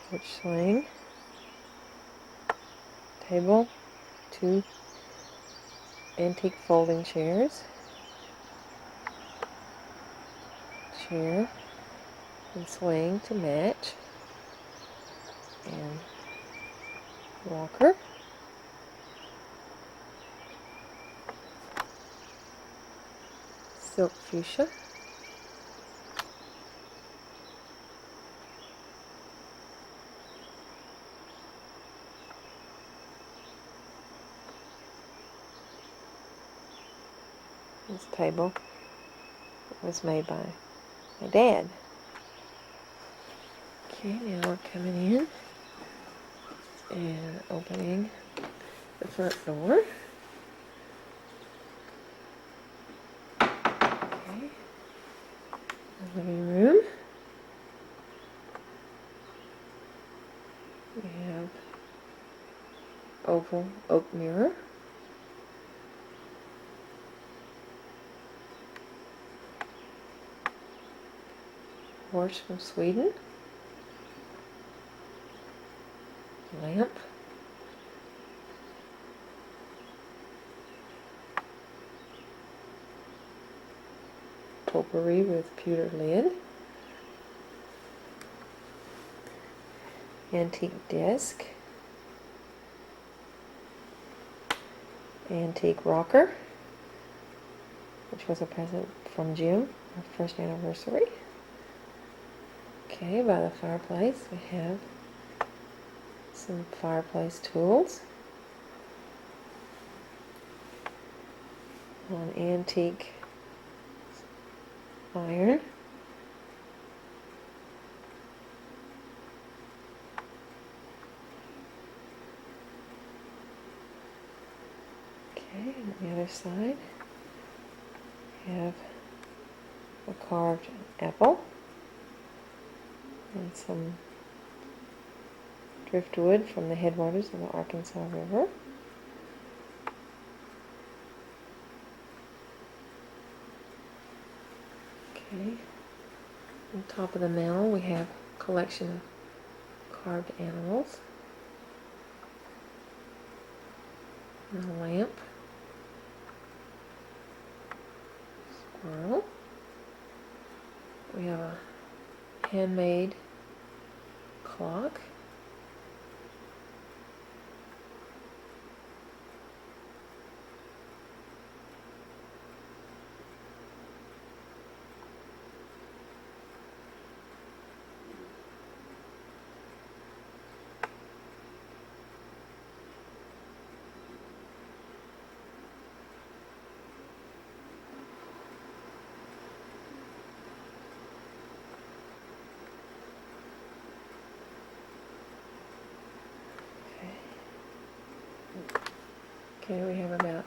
porch swing, table, 2 antique folding chairs, chair and swing to match, and rocker, silk fuchsia, this table was made by my dad. Okay, now we're coming in and opening the front door. Okay, the living room. We have oval oak mirror. Horse from Sweden. Lamp. Potpourri with pewter lid. Antique desk. Antique rocker, which was a present from Jim, our first anniversary. Okay, by the fireplace we have some fireplace tools. An antique iron. Okay, on the other side we have a carved apple and some driftwood from the headwaters of the Arkansas River. Okay, on top of the mantel we have a collection of carved animals and a lamp, squirrel. We have a handmade clock. Okay, we have about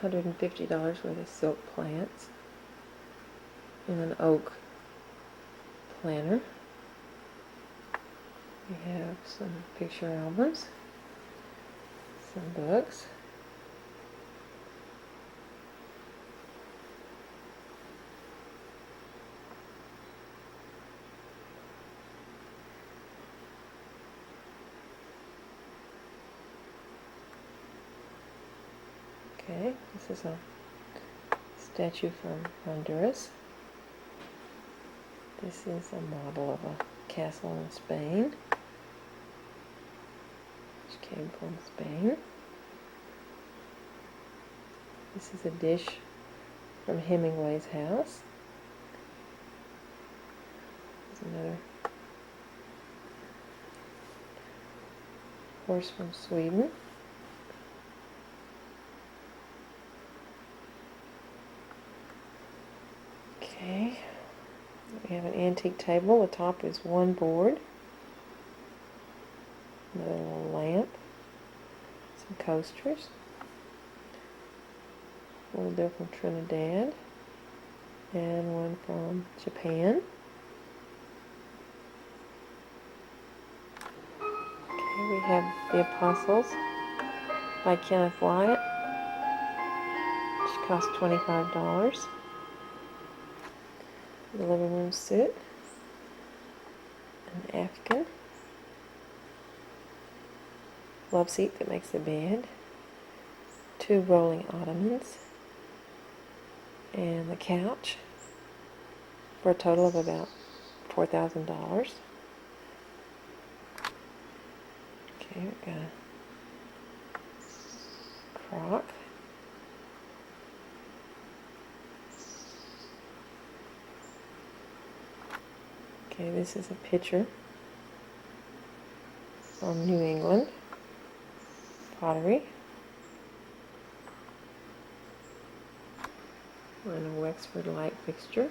$150 worth of silk plants in an oak planter. We have some picture albums, some books, okay, this is a statue from Honduras. This is a model of a castle in Spain, which came from Spain. This is a dish from Hemingway's house. There's another horse from Sweden. Okay, we have an antique table. The top is one board, another little lamp, some coasters, a little bit from Trinidad, and one from Japan. Okay, we have The Apostles by Kenneth Wyatt, which cost $25. The living room suit, an African love seat that makes the bed, 2 rolling ottomans, and the couch for a total of about $4,000. Okay, we've got a crock. Okay, this is a picture from New England pottery. And a Wexford light fixture.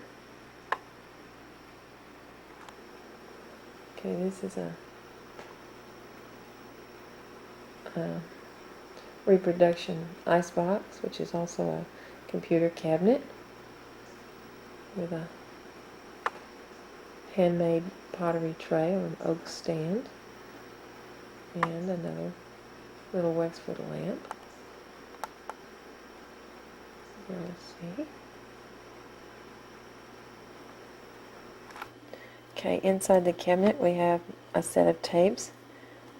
Okay, this is a reproduction icebox, which is also a computer cabinet with a handmade pottery tray or an oak stand, and another little Wexford lamp. Let's see. Okay, inside the cabinet we have a set of tapes,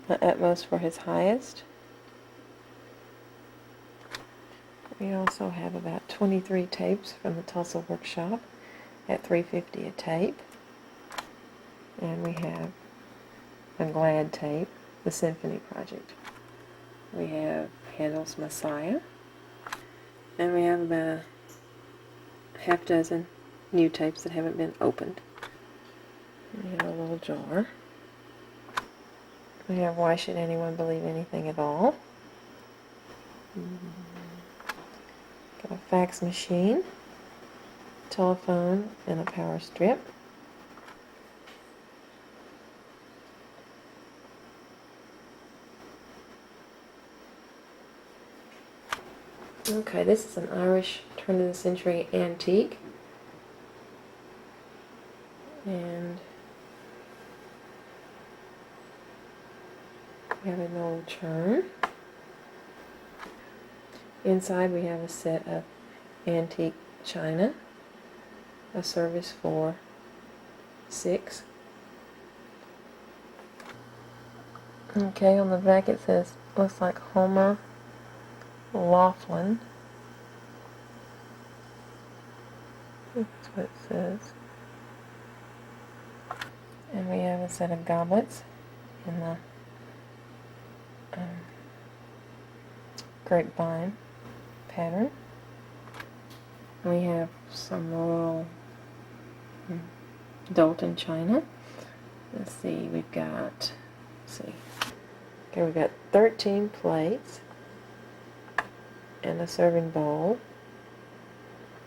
my utmost for his highest. We also have about 23 tapes from the Tulsa workshop at $3.50 a tape. And we have a Glad tape, the Symphony Project. We have Handel's Messiah. And we have about a half dozen new tapes that haven't been opened. We have a little jar. We have Why Should Anyone Believe Anything at All? Got a fax machine, telephone, and a power strip. Okay, this is an Irish turn-of-the-century antique. And we have an old churn. Inside we have a set of antique china, a service for 6. Okay, on the back it says, looks like Homer Laughlin. That's what it says. And we have a set of goblets in the grapevine pattern. We have some royal Doulton china. Let's see, we've got, okay, we've got 13 plates and a serving bowl,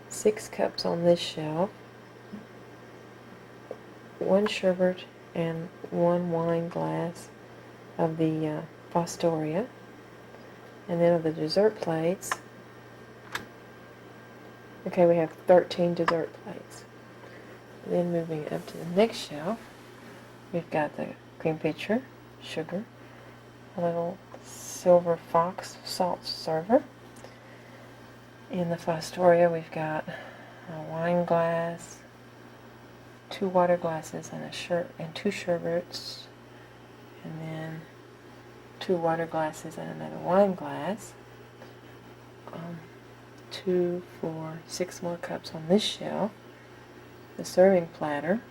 6 cups on this shelf, 1 sherbet and 1 wine glass of the Fostoria. And then of the dessert plates, okay, we have 13 dessert plates. Then moving up to the next shelf, we've got the cream pitcher, sugar, a little silver fox salt server. In the Fostoria, we've got a wine glass, 2 water glasses, and 2 sherbets, and then 2 water glasses and another wine glass. 2, 4, 6 more cups on this shelf. The serving platter,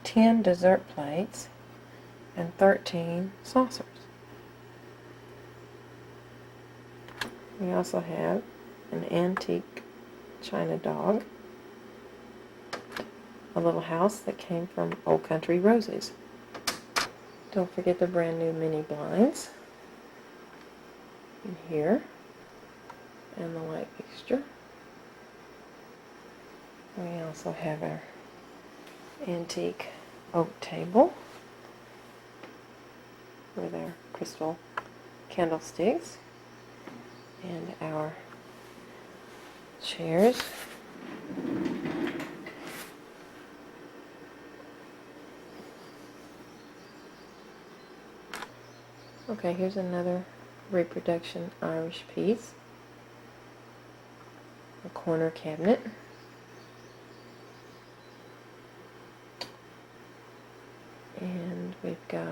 10 dessert plates, and 13 saucers. We also have an antique china dog, a little house that came from Old Country Roses. Don't forget the brand new mini blinds in here, and the light fixture. We also have our antique oak table with our crystal candlesticks and our chairs. Okay, here's another reproduction Irish piece. A corner cabinet. And we've got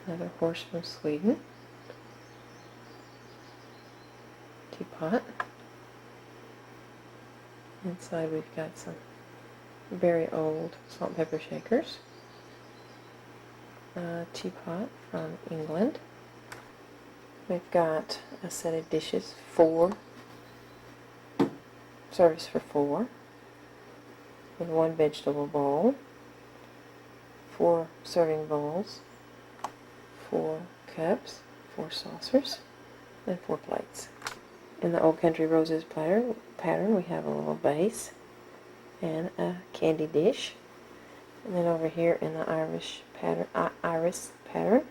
another horse from Sweden. Teapot. Inside we've got some very old salt and pepper shakers. Teapot from England. We've got a set of dishes, 4, service for 4, with 1 vegetable bowl, 4 serving bowls, 4 cups, 4 saucers, and 4 plates. In the Old Country Roses pattern, we have a little base and a candy dish. And then over here in the iris pattern,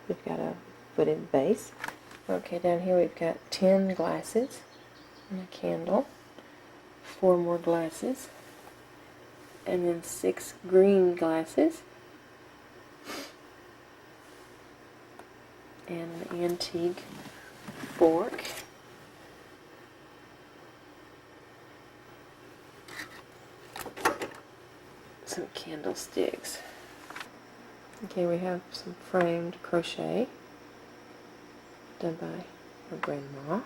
we've got a footed base. Okay, down here we've got 10 glasses and a candle, 4 more glasses, and then 6 green glasses, and an antique fork, some candlesticks. Okay, we have some framed crochet done by her grandma,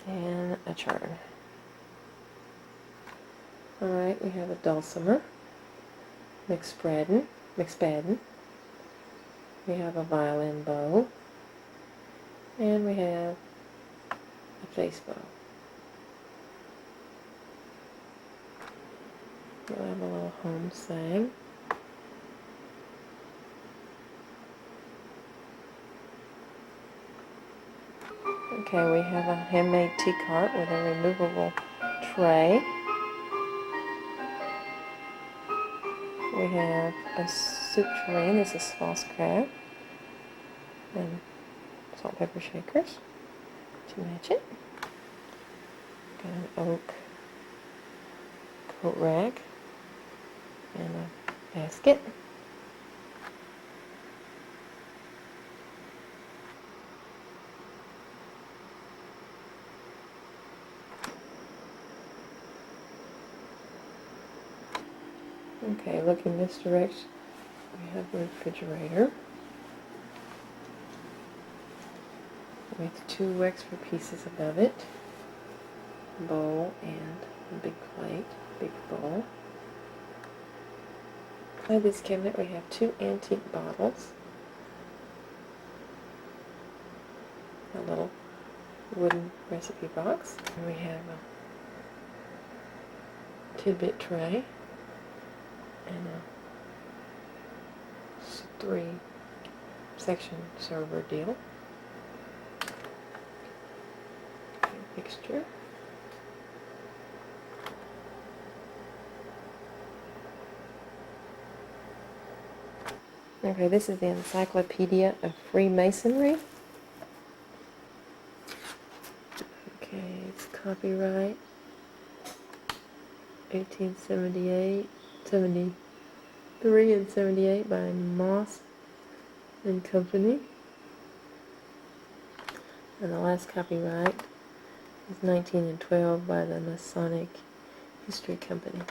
and a charter. Alright, we have a dulcimer, McSpadden. We have a violin bow, and we have a face bow. We'll have a little home sang. Okay, we have a handmade tea cart with a removable tray. We have a soup tureen. This is false crab and salt and pepper shakers to match it. Got an oak coat rack and a basket. Okay, looking this direction, we have the refrigerator with 2 extra pieces above it, a bowl and a big plate, big bowl. Inside this cabinet we have 2 antique bottles, a little wooden recipe box, and we have a tidbit tray and a 3-section server deal. Fixture. Okay, this is the Encyclopedia of Freemasonry. Okay, it's copyright 1878, 73 and 78 by Moss and Company. And the last copyright is 1912 by the Masonic History Company.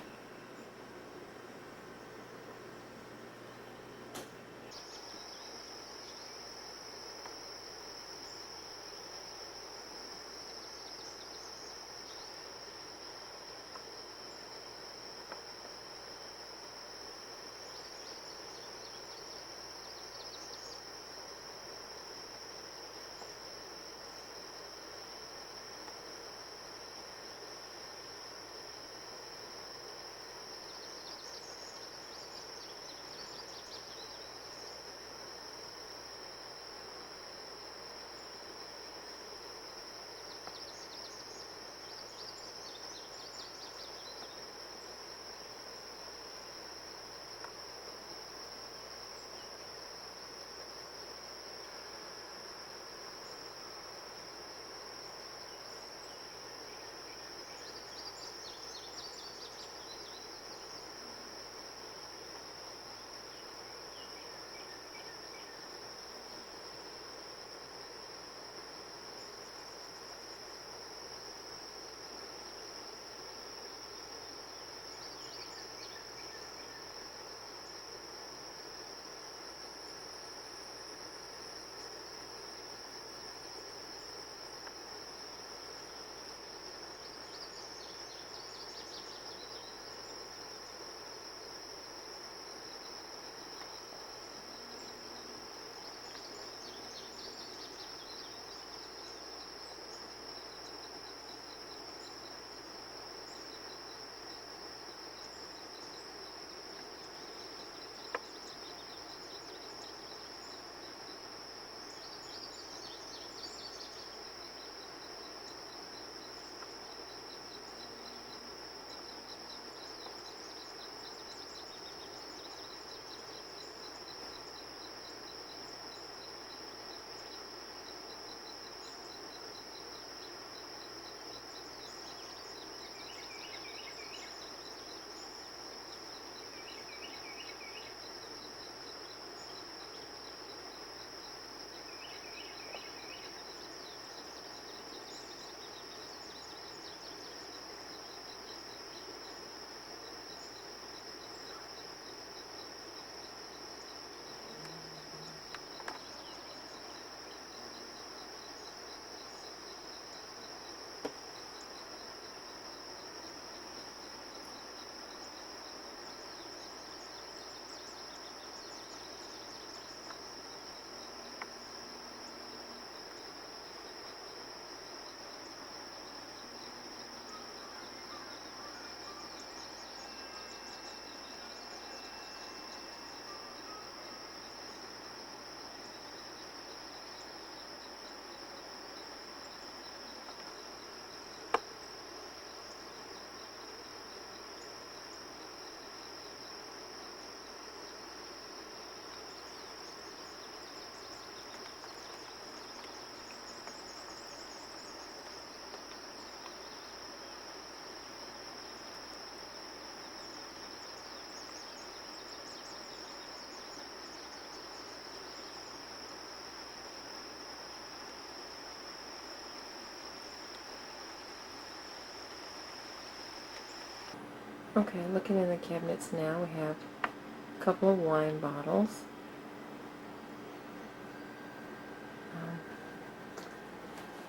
Okay, looking in the cabinets now, we have a couple of wine bottles.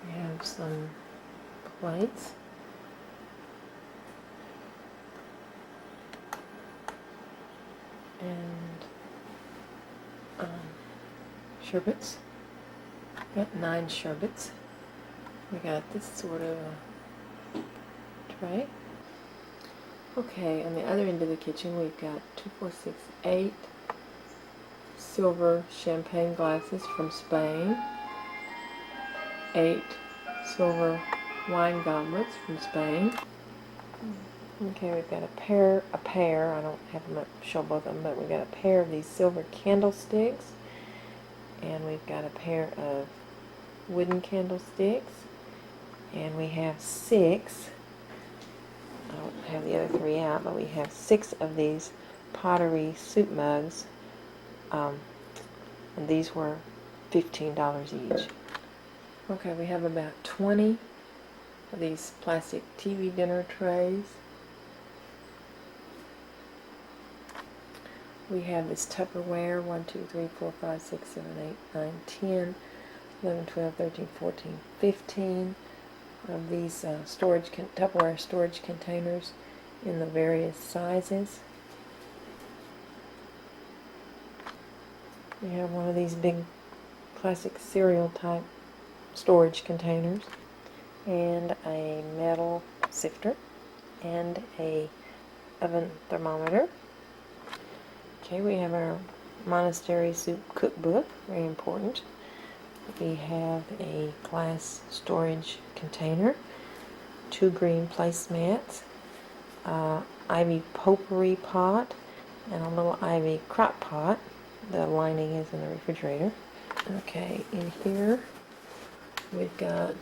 We have some plates. And sherbets. We got 9 sherbets. We got this sort of tray. Okay, on the other end of the kitchen we've got 2, 4, 6, 8 silver champagne glasses from Spain, 8 silver wine goblets from Spain. Okay, we've got a pair, I don't have them up to show both of them, but we've got a pair of these silver candlesticks, and we've got a pair of wooden candlesticks, and we have 6, I don't have the other 3 out, but we have 6 of these pottery soup mugs, and these were $15 each. Okay, we have about 20 of these plastic TV dinner trays. We have this Tupperware, 1, 2, 3, 4, 5, 6, 7, 8, 9, 10, 11, 12, 13, 14, 15 of these Tupperware storage containers in the various sizes. We have one of these big classic cereal type storage containers, and a metal sifter, and a oven thermometer. Okay, we have our monastery soup cookbook, very important. We have a glass storage container, 2 green placemats, ivy potpourri pot, and a little ivy crock pot. The lining is in the refrigerator. Okay, in here we've got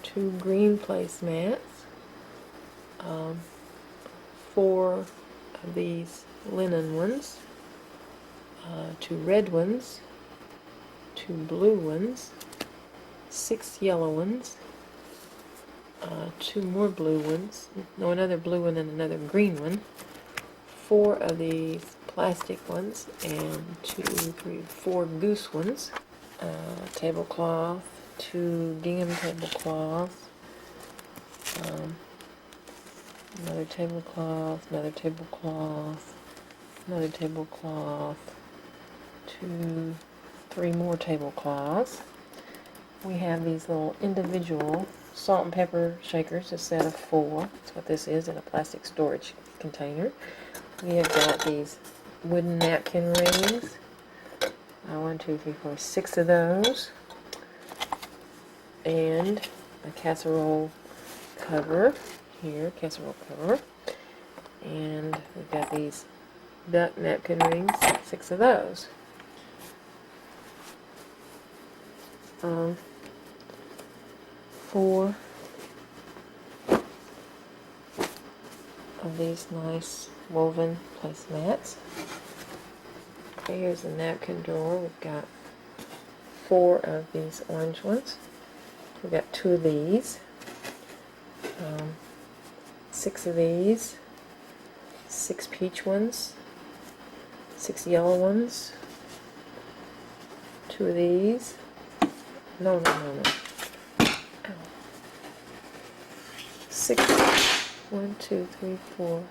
2 green placemats, 4 of these linen ones, 2 red ones, 2 blue ones, 6 yellow ones, 2 more blue ones, no, another blue one and another green one, 4 of these plastic ones, and 2, 3, 4 goose ones, tablecloth, 2 gingham tablecloths, another tablecloth, another tablecloth, another tablecloth, 2, 3 more tablecloths. We have these little individual salt and pepper shakers, a set of 4. That's what this is, in a plastic storage container. We have got these wooden napkin rings. 1, 2, 3, 4, 6 of those. And a casserole cover here, casserole cover. And we've got these duck napkin rings, 6 of those. 4 of these nice woven placemats. Okay, here's the napkin drawer. We've got 4 of these orange ones. We've got 2 of these, 6 of these, 6 peach ones, 6 yellow ones, 2 of these. No. 6, 1, 2, 3, 4,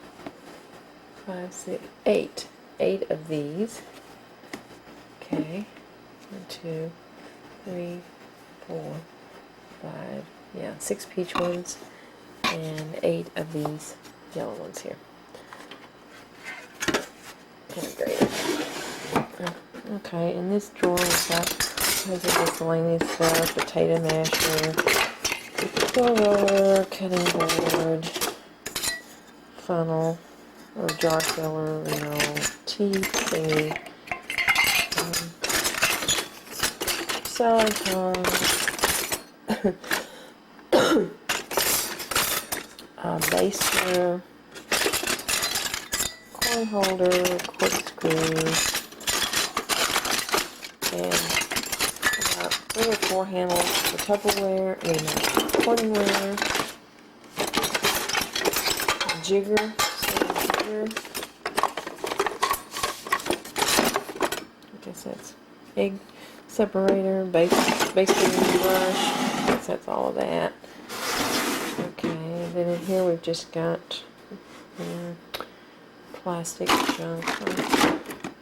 5, 6, 8. 8 of these. Okay. 1, 2, 3, 4, 5. Yeah, 6 peach ones and 8 of these yellow ones here. Okay, in this drawer we've got here's a miscellaneous stuff, potato masher, roller, cutting board, funnel, or jar filler, tea thingy, salad jar, baster, coin holder, corkscrew, and about 3 or 4 handles for Tupperware, corningware, jigger set here. I guess that's egg separator, basting brush. I guess that's all of that. Okay, then in here we've just got plastic junk.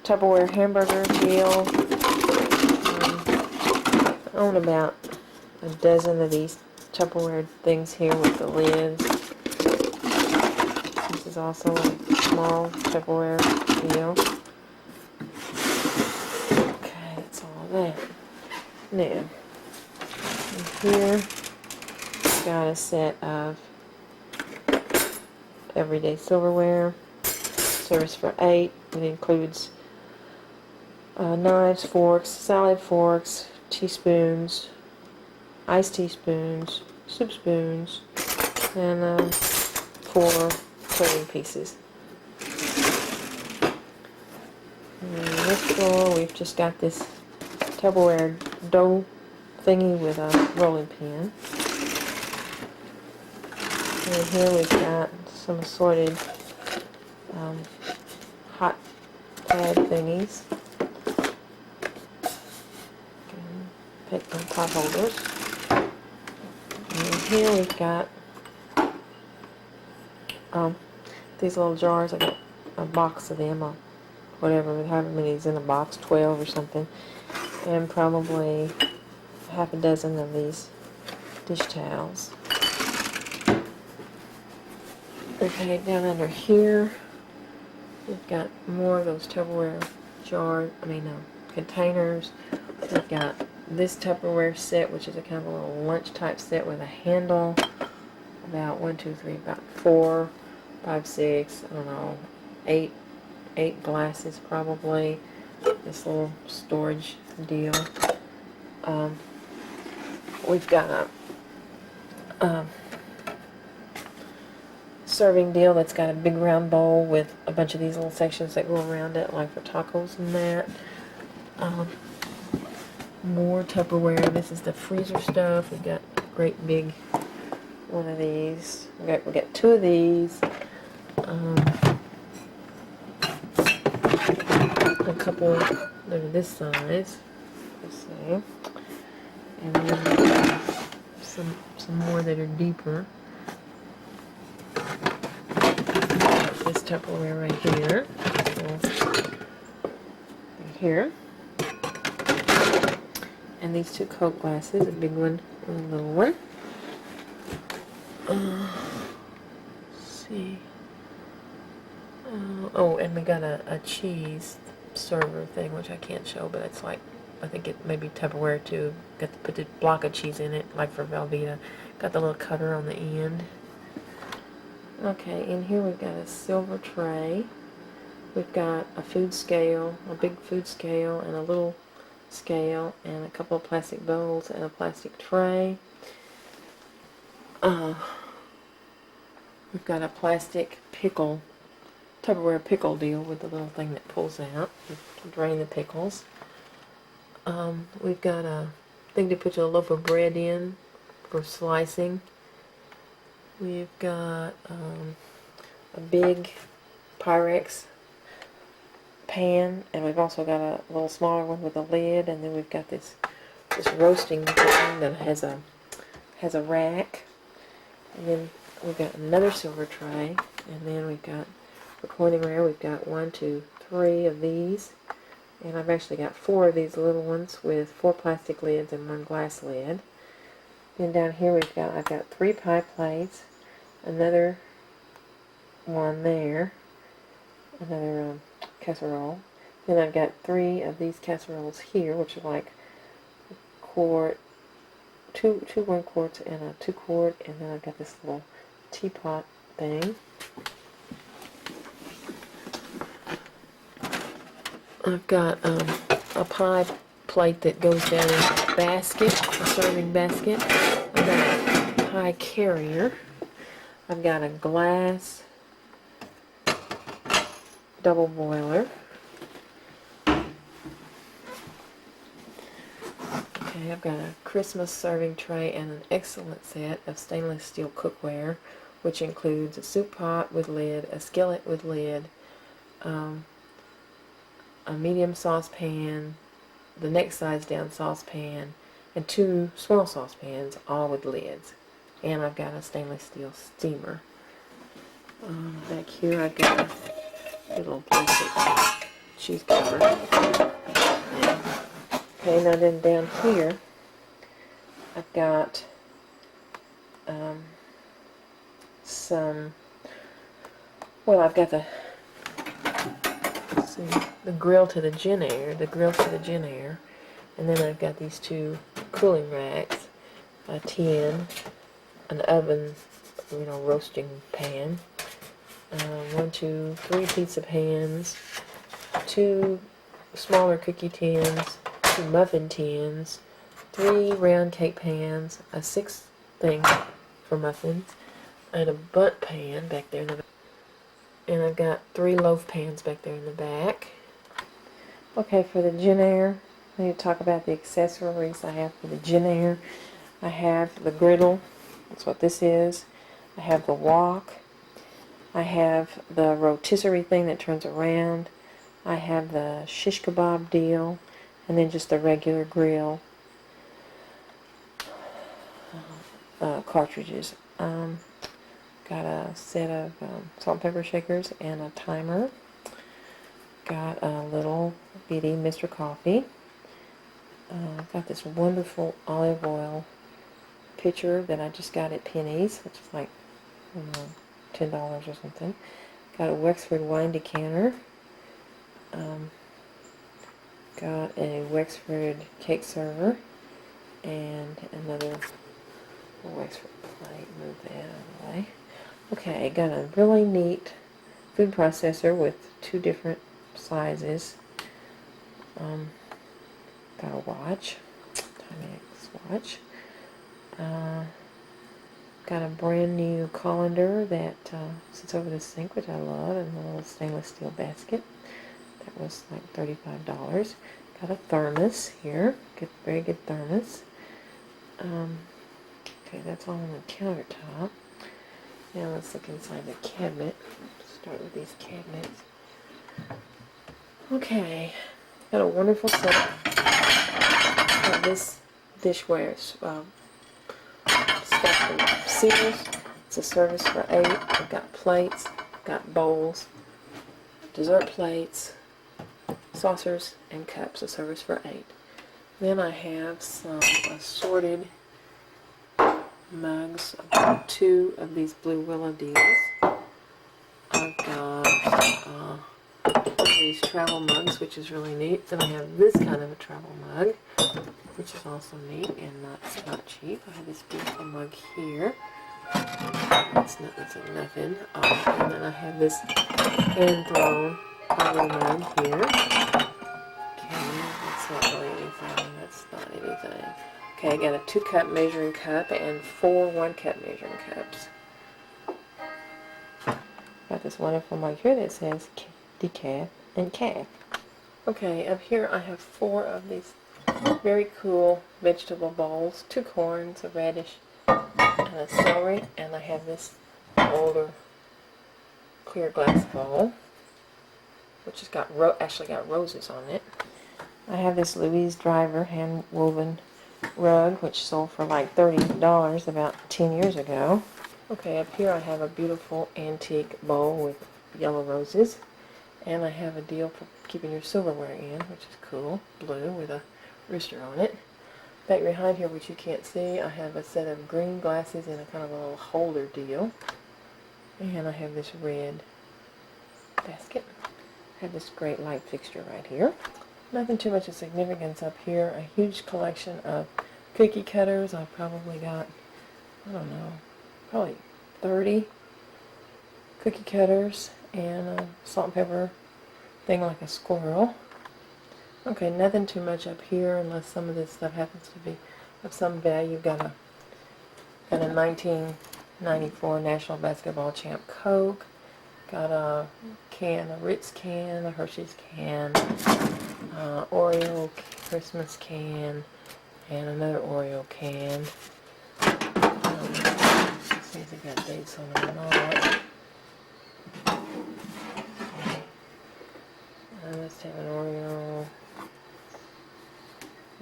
Tupperware hamburger deal. I own about a dozen of these Tupperware things here with the lids. This is also a small Tupperware deal. Okay, that's all that. Now, in here, we've got a set of everyday silverware. Serves for 8. It includes knives, forks, salad forks, teaspoons, iced teaspoons, soup spoons, and 4 serving pieces. And in this drawer, we've just got this Tupperware dough thingy with a rolling pin. And here we've got some assorted hot pad thingies. Pick them pot holders. And here we've got these little jars. I got a box of them, or whatever, however many is in a box, 12 or something, and probably half a dozen of these dish towels. Okay, down under here, we've got more of those Tupperware containers. We've got this Tupperware set, which is a kind of a little lunch type set with a handle. About 1, 2, 3, about 4, 5, 6, I don't know, 8 glasses probably. This little storage deal. We've got a serving deal that's got a big round bowl with a bunch of these little sections that go around it, like for tacos and that. More Tupperware. This is the freezer stuff. We've got a great big one of these. We got 2 of these. A couple that are this size. Let's see. And then some more that are deeper. This Tupperware right here. Here. And these 2 Coke glasses, a big one and a little one. Let's see. Oh, and we got a cheese server thing, which I can't show, but it's like, I think it may be Tupperware too. Got to put the block of cheese in it, like for Velveeta. Got the little cutter on the end. Okay, in here we've got a silver tray. We've got a food scale, a big food scale, and a little scale, and a couple of plastic bowls, and a plastic tray. We've got a plastic pickle, Tupperware pickle deal with the little thing that pulls out to drain the pickles. We've got a thing to put your loaf of bread in for slicing. We've got a big Pyrex pan, and we've also got a little smaller one with a lid, and then we've got this roasting thing that has a rack, and then we've got another silver tray, and then we've got recording ware. We've got 1, 2, 3 of these, and I've actually got 4 of these little ones with 4 plastic lids and 1 glass lid. Then down here I've got 3 pie plates, another one there, another casserole. Then I've got 3 of these casseroles here, which are like a quart, two 1 quarts and a 2 quart, and then I've got this little teapot thing. I've got a pie plate that goes down in a basket, a serving basket. I've got a pie carrier. I've got a glass double boiler. Okay, I've got a Christmas serving tray and an excellent set of stainless steel cookware which includes a soup pot with lid, a skillet with lid, a medium saucepan, the next size down saucepan, and 2 small saucepans, all with lids. And I've got a stainless steel steamer. Back here I've got a little plastic cheese cover. Okay, now then down here I've got I've got the grill to the Genair, and then I've got these 2 cooling racks, a tin, an oven, roasting pan, 1, 2, 3 pizza pans, 2 smaller cookie tins, 2 muffin tins, 3 round cake pans, a 6th thing for muffins, and a bundt pan back there in the back. And I've got 3 loaf pans back there in the back. Okay, for the Genair, I need to talk about the accessories I have for the Genair. I have the griddle, that's what this is. I have the wok. I have the rotisserie thing that turns around. I have the shish kebab deal, and then just the regular grill cartridges. Got a set of salt and pepper shakers and a timer. Got a little bitty Mr. Coffee. Got this wonderful olive oil pitcher that I just got at Penny's, which is like, I don't know, $10 or something. Got a Wexford wine decanter. Got a Wexford cake server and another Wexford plate. Move that out of the way. Okay, got a really neat food processor with 2 different sizes. Got a watch, Timex watch. Got a brand new colander that sits over the sink, which I love, and a little stainless steel basket. That was like $35. Got a thermos here, very good thermos. Okay, that's all on the countertop. Now let's look inside the cabinet. Start with these cabinets. Okay, got a wonderful set of this dishware stuff from Sears. It's a service for 8. I've got plates, got bowls, dessert plates, saucers, and cups. A service for 8. Then I have some assorted mugs. I've got 2 of these Blue Willow deals. I've got these travel mugs, which is really neat. Then I have this kind of a travel mug, which is also neat and not cheap. I have this beautiful mug here. It's like nothing. And then I have this hand-thrown pottery mug here. Okay, that's not really anything. That's not anything. Okay, I got a 2-cup measuring cup and 4 1-cup measuring cups. Got this wonderful mug here that says decaf and calf. Okay, up here I have 4 of these very cool vegetable bowls, 2 corns, a radish, and a celery, and I have this older clear glass bowl, which has got actually got roses on it. I have this Louise Driver hand woven rug, which sold for like $30 about 10 years ago. Okay, up here I have a beautiful antique bowl with yellow roses, and I have a deal for keeping your silverware in, which is cool, blue with a rooster on it. Back behind here, which you can't see, I have a set of green glasses in a kind of a little holder deal, and I have this red basket. I have this great light fixture right here. Nothing too much of significance up here. A huge collection of cookie cutters. I've probably got, I don't know, probably 30 cookie cutters and a salt and pepper thing like a squirrel. Okay, nothing too much up here unless some of this stuff happens to be of some value. Got a 1994 National Basketball Champ Coke. Got a Ritz can, a Hershey's can, Oreo Christmas can, and another Oreo can. Let's see see if they got dates on them or not. I must have an Oreo.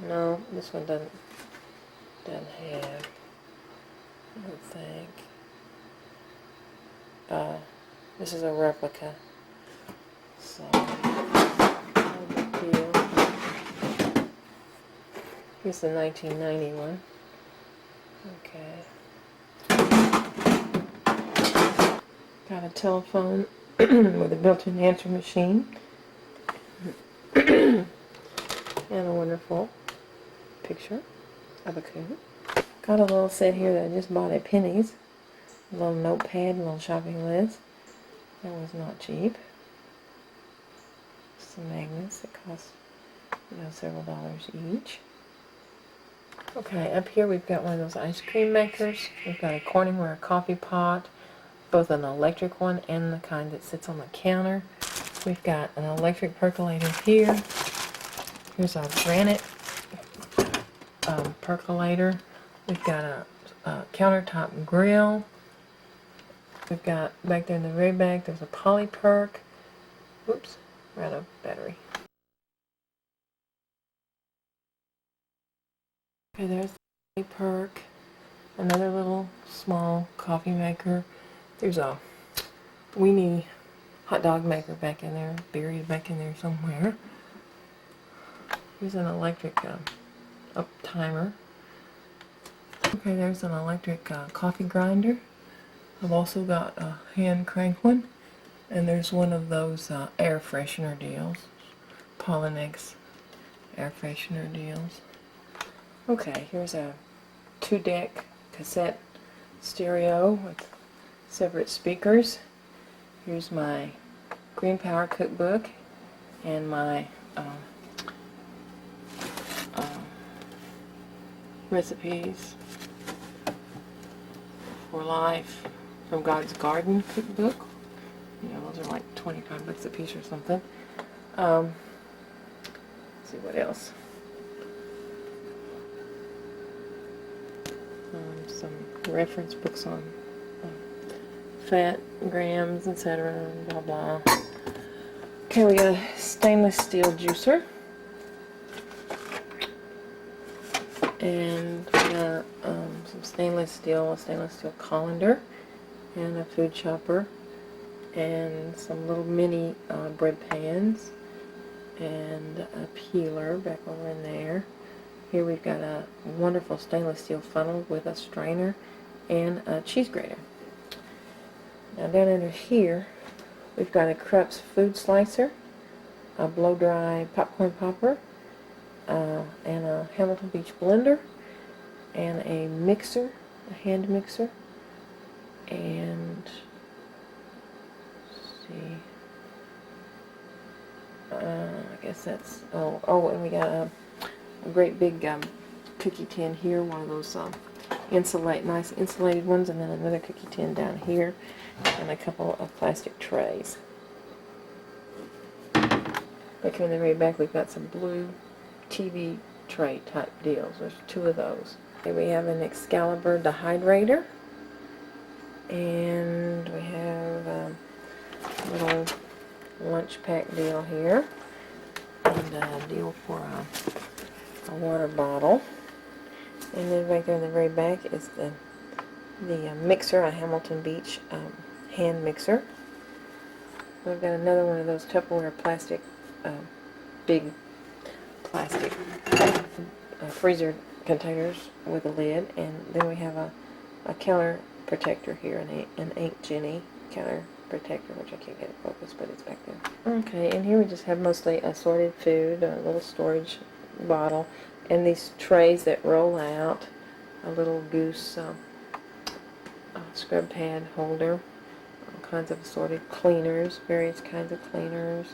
No, this one doesn't have, I don't think. This is a replica, so no big deal. Here's the 1991. Okay. Got a telephone with a built-in answer machine. And a wonderful picture of a coon. Got a little set here that I just bought at Penny's. A little notepad, a little shopping list. That was not cheap. Some magnets that cost, several dollars each. Okay, up here we've got one of those ice cream makers. We've got a Corningware coffee pot, both an electric one and the kind that sits on the counter. We've got an electric percolator here. Here's our granite percolator. We've got a countertop grill. We've got back there in the very back, there's a Polyperk. Oops, we're out of battery. Okay, there's the Polyperk. Another little small coffee maker. There's a weenie hot dog maker back in there, buried back in there somewhere. Here's an electric up timer. Okay, there's an electric coffee grinder. I've also got a hand crank one, and there's one of those air freshener deals, Pollinex air freshener deals. Okay, here's a 2-deck cassette stereo with separate speakers. Here's my Green Power cookbook and my recipes for life from God's Garden cookbook. Those are like 25 bucks a piece or something. Let's see what else. Some reference books on fat, grams, etc. Blah blah. Okay, we got a stainless steel juicer. And we got some stainless steel colander, and a food chopper, and some little mini bread pans, and a peeler back over in there. Here we've got a wonderful stainless steel funnel with a strainer and a cheese grater. Now down under here we've got a Krups food slicer, a blow dry popcorn popper, and a Hamilton Beach blender, and a mixer, a hand mixer, and let's see, I guess that's, and we got a great big cookie tin here, one of those nice insulated ones, and then another cookie tin down here, and a couple of plastic trays. Back here in the very back we've got some blue TV tray type deals. There's 2 of those. Here we have an Excalibur dehydrator, and we have a little lunch pack deal here, and a deal for a water bottle. And then right there in the very back is the mixer, a Hamilton Beach hand mixer. We've got another one of those Tupperware plastic, big plastic freezer containers with a lid, and then we have a counter protector here, an Aunt Jenny counter protector, which I can't get it focused, but it's back there. Okay, and here we just have mostly assorted food, a little storage bottle, and these trays that roll out, a little goose scrub pad holder, all kinds of assorted cleaners, various kinds of cleaners.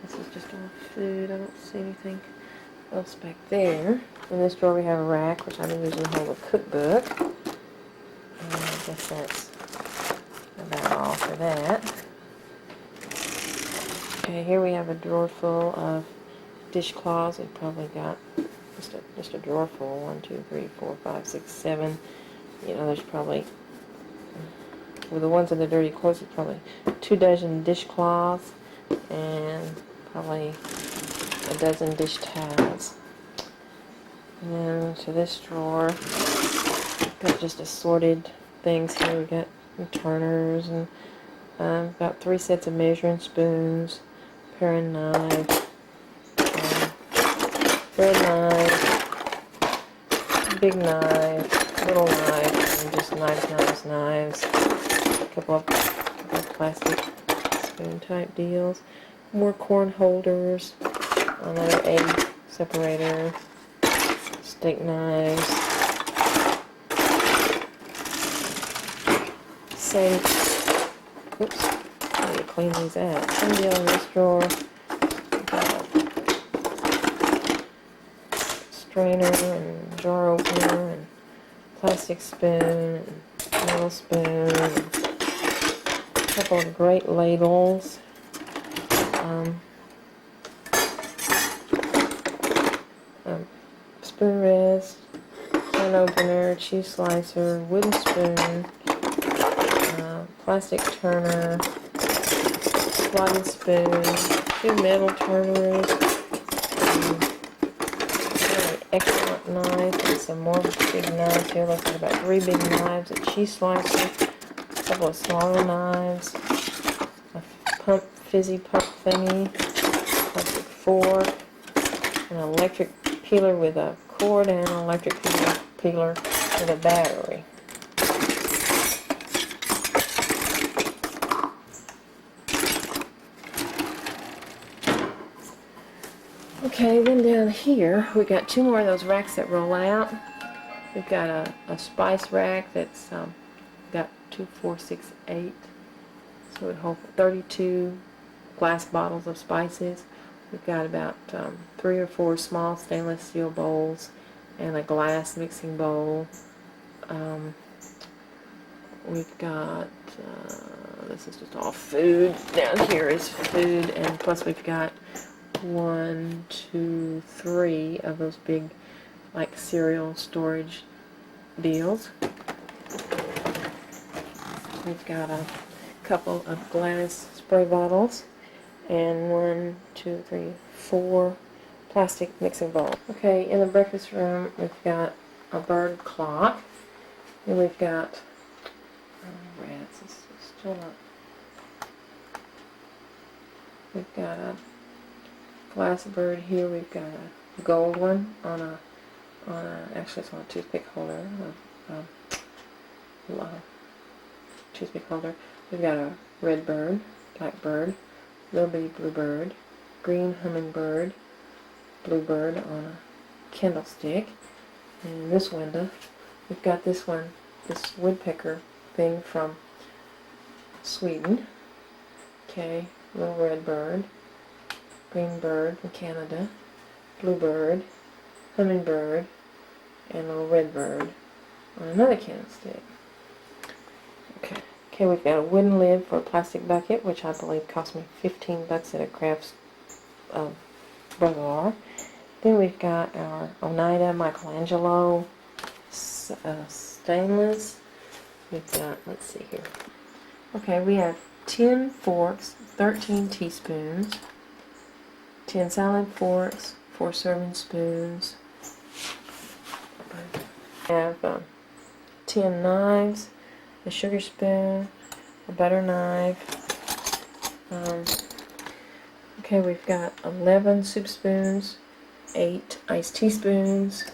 This is just all food. I don't see anything else back there. In this drawer we have a rack, which I've been using to hold a cookbook. And I guess that's about all for that. Okay, here we have a drawer full of dishcloths. We've probably got just a drawer full. 1, 2, 3, 4, 5, 6, 7. There's probably for the ones in the dirty clothes, it's probably 2 dozen dishcloths and probably a dozen dish towels. And then to this drawer, got just assorted things here. We got turners and about 3 sets of measuring spoons, pair of knives, bread knife, big knife, little knife, and just knives, a couple of plastic spoon type deals, more corn holders, another egg separator, steak knives, same, oops, I need to clean these out. Same deal in this drawer. Strainer and jar opener and plastic spoon and metal spoon and a couple of great ladles, spoon rest, can opener, cheese slicer, wooden spoon, plastic turner, slotted spoon, 2 metal turners, excellent knife, and some more big knives here. Looks like about 3 big knives, a cheese slicer, a couple of smaller knives, a fizzy pump thingy, plastic fork, an electric peeler with a cord, and an electric peeler with a battery. Okay, then down here we got 2 more of those racks that roll out. We've got a spice rack that's got 2, 4, 6, 8, so it holds 32 glass bottles of spices. We've got about 3 or 4 small stainless steel bowls and a glass mixing bowl. We've got, this is just all food. Down here is food, and plus we've got 1, 2, 3 of those big, like, cereal storage deals. We've got a couple of glass spray bottles and 1, 2, 3, 4 plastic mixing bowls. Okay, in the breakfast room we've got a bird clock, and we've got rats. It's still not. We've got a glass bird here. We've got a gold one on a actually it's on a toothpick holder. Toothpick holder. We've got a red bird, black bird, little bitty blue bird, green hummingbird, blue bird on a candlestick. And in this window, we've got this one, this woodpecker thing from Sweden. Okay, little red bird, green bird from Canada, blue bird, hummingbird, and little red bird on another candlestick. Okay, we've got a wooden lid for a plastic bucket, which I believe cost me $15 at a Crafts Bazaar. Then we've got our Oneida Michelangelo stainless. We've got, let's see here. Okay, we have 10 forks, 13 teaspoons, 10 salad forks, 4 serving spoons. We have 10 knives, a sugar spoon, a butter knife. Okay, we've got 11 soup spoons, 8 iced teaspoons,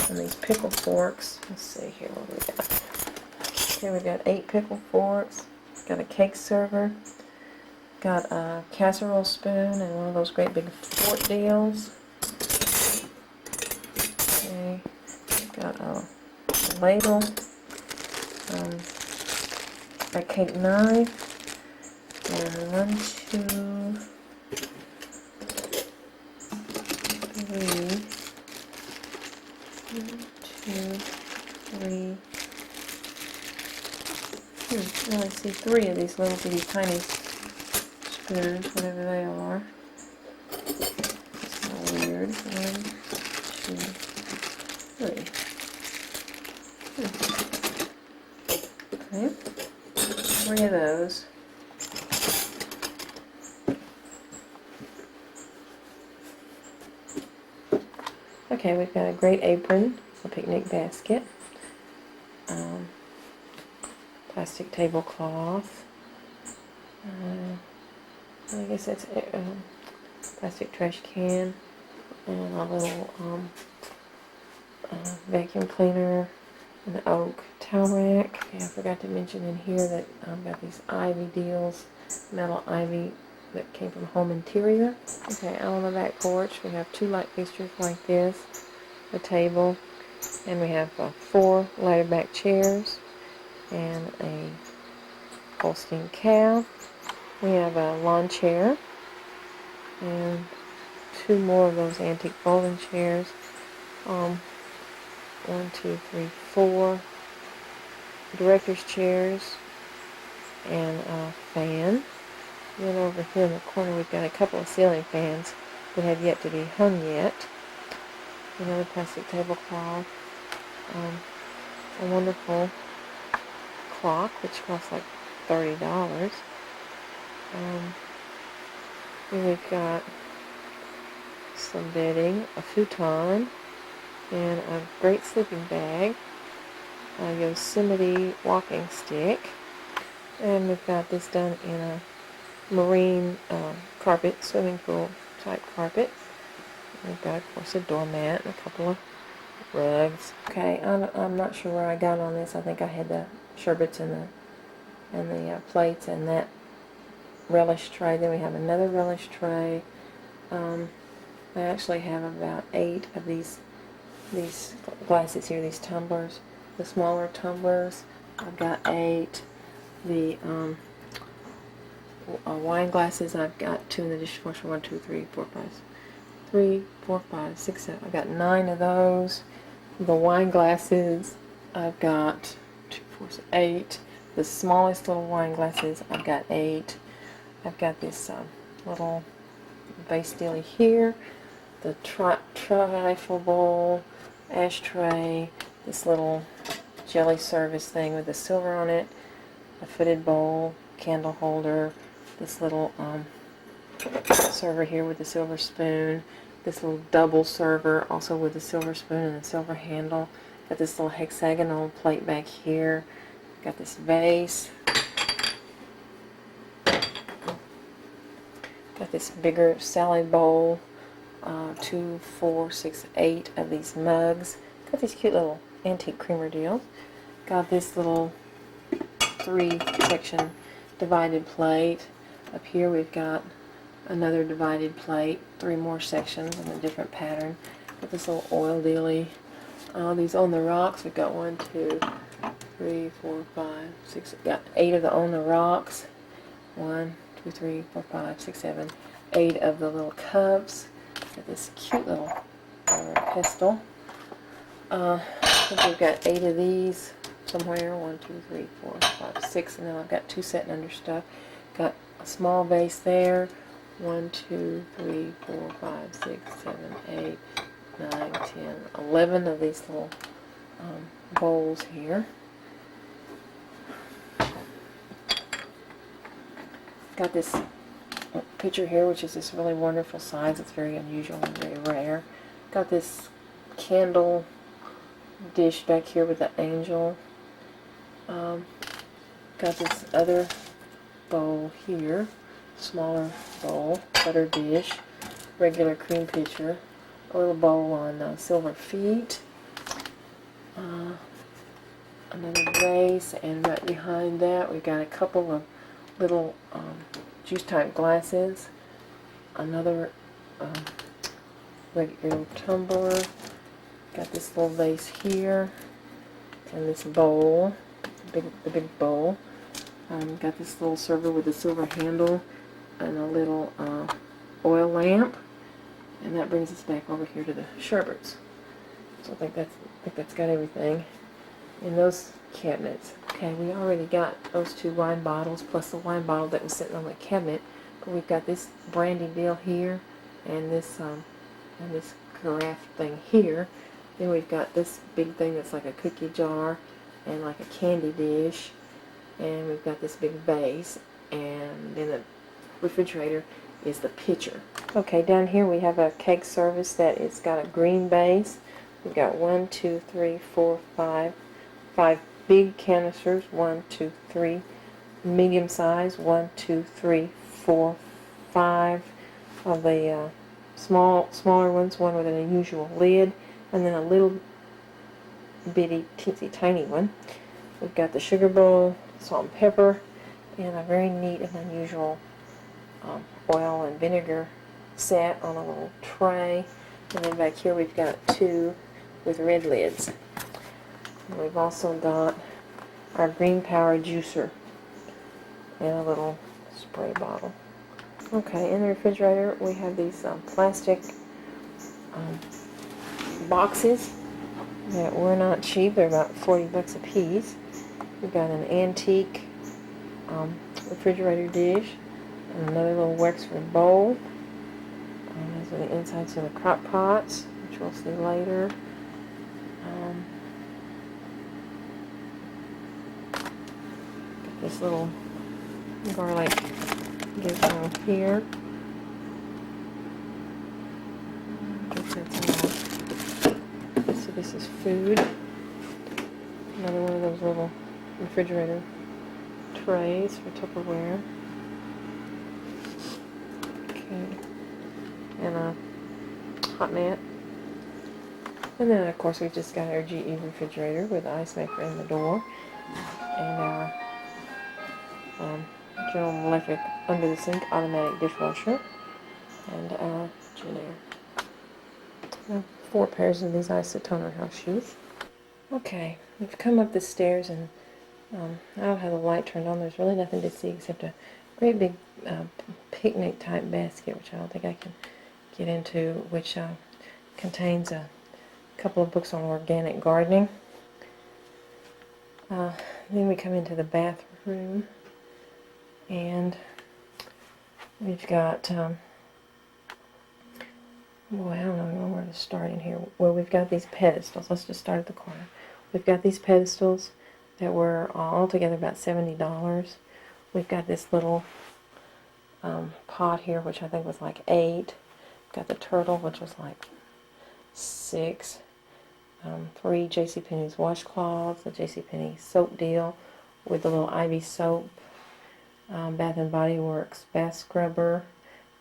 and these pickle forks. Let's see here what we got. Okay, we've got 8 pickle forks, got a cake server, got a casserole spoon and one of those great big fork deals. Okay, got a ladle, a cake knife, and 1, 2, 3, 1, 2, 3. I see 3 of these little bitty tiny spoons, whatever they are. It's so weird. 1, 2, 3. Okay, 3 of those. Okay, we've got a great apron, a picnic basket, plastic tablecloth, I guess that's a plastic trash can, and a little vacuum cleaner, an oak towel rack. Okay, I forgot to mention in here that I've got these ivy deals, metal ivy that came from Home Interior. Okay, out on the back porch we have 2 light fixtures like this, a table, and we have 4 lighted back chairs and a Holstein cow. We have a lawn chair and 2 more of those antique folding chairs. 1, 2, 3, 4 director's chairs and a fan. Then over here in the corner we've got a couple of ceiling fans that have yet to be hung yet. Another plastic tablecloth. A wonderful clock which costs like $30. Then we've got some bedding, a futon, and a great sleeping bag, a Yosemite walking stick, and we've got this done in a marine carpet, swimming pool type carpet. We've got, of course, a doormat and a couple of rugs. Okay, I'm not sure where I got on this. I think I had the sherbets and the plates and that relish tray. Then we have another relish tray. I actually have about 8 of these glasses here, these tumblers, the smaller tumblers. I've got 8. The wine glasses, I've got 2 in the dishwasher. 1, 2, 3, 4, 5, 3, 4, 5, 6, 7. I've got 9 of those. The wine glasses, I've got 2, 4, 8. The smallest little wine glasses, I've got 8. I've got this little vase dealie here, the trifle bowl, ashtray, this little jelly service thing with the silver on it, a footed bowl, candle holder, this little server here with the silver spoon, this little double server also with the silver spoon and the silver handle. Got this little hexagonal plate back here. Got this vase. Got this bigger salad bowl. 2, 4, 6, 8 of these mugs. Got these cute little antique creamer deals. Got this little 3-section divided plate. Up here we've got another divided plate, 3 more sections in a different pattern. Got this little oil dealie. These on the rocks, we've got 1, 2, 3, 4, 5, 6. Got 8 of the on the rocks. 1, 2, 3, 4, 5, 6, 7, 8 of the little cups. Got this cute little pestle. I think we've got 8 of these somewhere. 1, 2, 3, 4, 5, 6, and then I've got 2 sitting under stuff. Got a small vase there. 1, 2, 3, 4, 5, 6, 7, 8, 9, 10, 11 of these little bowls here. Got this picture here, which is this really wonderful size. It's very unusual and very rare. Got this candle dish back here with the angel. Got this other bowl here, smaller bowl, butter dish, regular cream pitcher, a little bowl on silver feet, another vase, and right behind that we've got a couple of little juice type glasses, another regular tumbler, got this little vase here, and this bowl, the big bowl. Got this little server with a silver handle and a little oil lamp, and that brings us back over here to the sherbets. So I think that's got everything in those cabinets. Okay, we already got those 2 wine bottles plus the wine bottle that was sitting on the cabinet, but we've got this brandy deal here and this carafe thing here. Then we've got this big thing that's like a cookie jar and like a candy dish. and we've got this big vase, and in the refrigerator is the pitcher. Okay, down here we have a cake service that it's got a green base. We've got 1, 2, 3, 4, 5 big canisters, 1, 2, 3 medium size, 1, 2, 3, 4, 5 of the smaller ones, one with an unusual lid, and then a little bitty teensy tiny one. We've got the sugar bowl, salt and pepper, and a very neat and unusual oil and vinegar set on a little tray. And then back here we've got 2 with red lids. And we've also got our green power juicer and a little spray bottle. Okay, in the refrigerator we have these plastic boxes that were not cheap. They're about 40 bucks a piece. We've got an antique refrigerator dish, and another little Wexford bowl. Those are the insides of the crock pots, which we'll see later. Got this little garlic gizmo here. So this is food. Another one of those little refrigerator trays for Tupperware. Okay. And a hot mat. And then of course we've just got our GE refrigerator with the ice maker in the door. And our General Electric under the sink automatic dishwasher. And our JennAir. 4 pairs of these Isotoner house shoes. Okay, we've come up the stairs, and I don't have the light turned on. There's really nothing to see except a great big picnic type basket, which I don't think I can get into, which contains a couple of books on organic gardening. Then we come into the bathroom, and we've got boy, I don't know where to start in here. Well, we've got these pedestals. Let's just start at the corner. We've got these pedestals that were altogether about $70. We've got this little pot here, which I think was like 8. Got the turtle, which was like 6. 3 JCPenney's washcloths, the JCPenney soap deal with the little Ivy soap, Bath and Body Works bath scrubber,